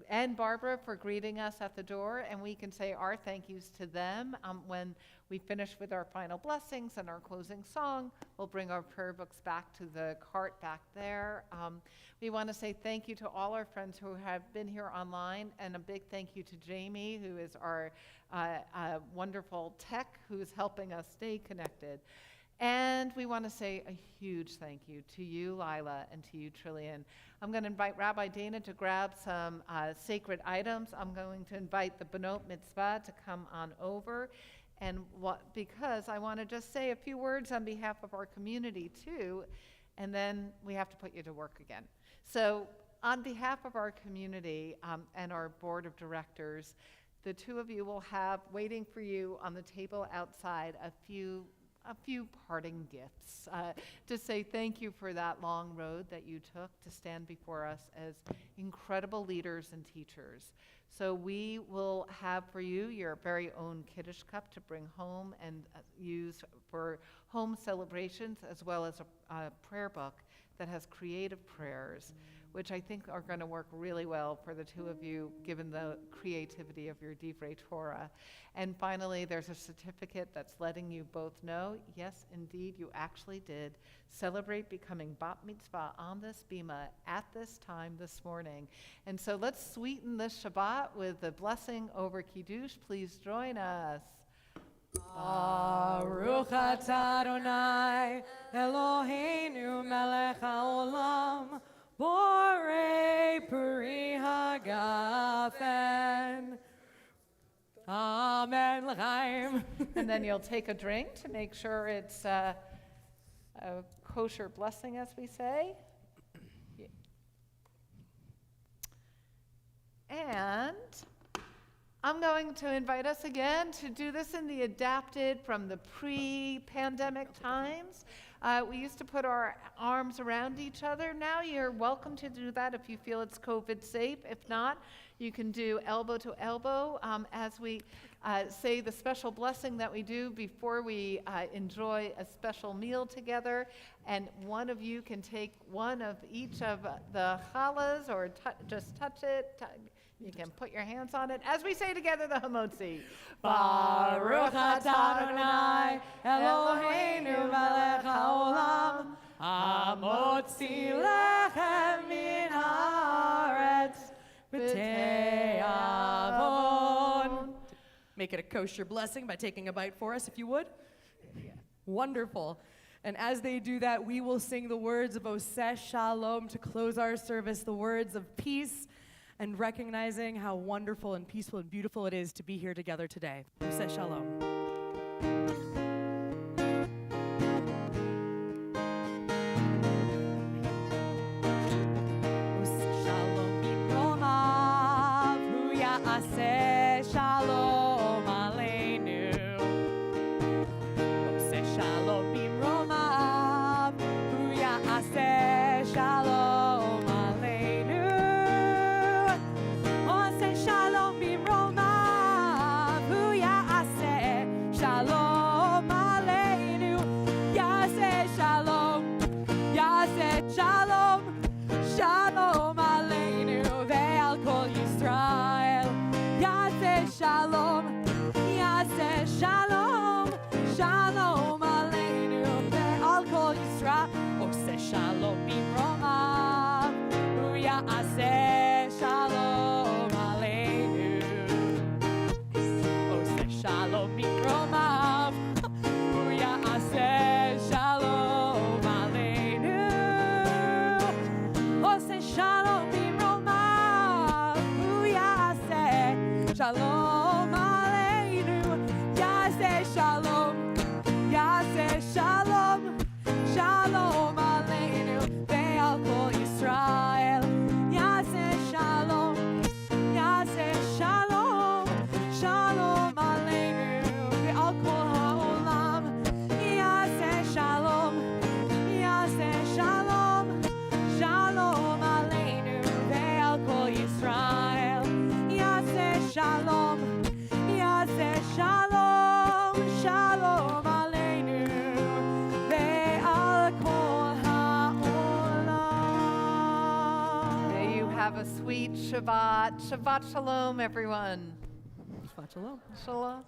and Barbara for greeting us at the door. And we can say our thank yous to them when we finish with our final blessings and our closing song. We'll bring our prayer books back to the cart back there. We want to say thank you to all our friends who have been here online, and a big thank you to Jamie, who is our wonderful tech who's helping us stay connected. And we want to say a huge thank you to you, Lila, and to you, Trillian. I'm going to invite Rabbi Dana to grab some sacred items. I'm going to invite the Benot Mitzvah to come on over. And because I want to just say a few words on behalf of our community, too, and then we have to put you to work again. So on behalf of our community and our board of directors, the two of you will have waiting for you on the table outside a few parting gifts to say thank you for that long road that you took to stand before us as incredible leaders and teachers. So we will have for you your very own Kiddush cup to bring home and use for home celebrations, as well as a prayer book that has creative prayers, which I think are going to work really well for the two of you, given the creativity of your Divrei Torah. And finally, there's a certificate that's letting you both know, yes, indeed, you actually did celebrate becoming Bat Mitzvah on this bima at this time this morning. And so let's sweeten this Shabbat with the blessing over Kiddush. Please join us. Baruch atah Adonai Eloheinu melech haolam borei peri hagafen. Amen l'chaim. And then you'll take a drink to make sure it's a kosher blessing, as we say. And I'm going to invite us again to do this in the adapted from the pre-pandemic times. We used to put our arms around each other. Now you're welcome to do that if you feel it's COVID safe. If not, you can do elbow to elbow as we say the special blessing that we do before we enjoy a special meal together. And one of you can take one of each of the challahs or just touch it. You can put your hands on it as we say together the Hamotzi. Baruch atah Adonai Eloheinu melech haolam hamotzi lechem min haaretz b'te'avon. Make it a kosher blessing by taking a bite for us, if you would. Yeah. Wonderful. And as they do that, we will sing the words of Oseh Shalom to close our service, the words of peace, and recognizing how wonderful and peaceful and beautiful it is to be here together today. Oseh Shalom. Shalom b'romav, hu ya'aseh shalom aleinu. Oseh shalom b'romav, hu ya'aseh shalom aleinu. Oseh shalom b'romav, hu ya'aseh shalom aleinu. Ya'aseh shalom, ya'aseh shalom. Shalom aleinu ve'al kol Yisrael. Yaseh shalom. have a sweet Shabbat. Shabbat shalom, everyone. Shabbat shalom. Shalom.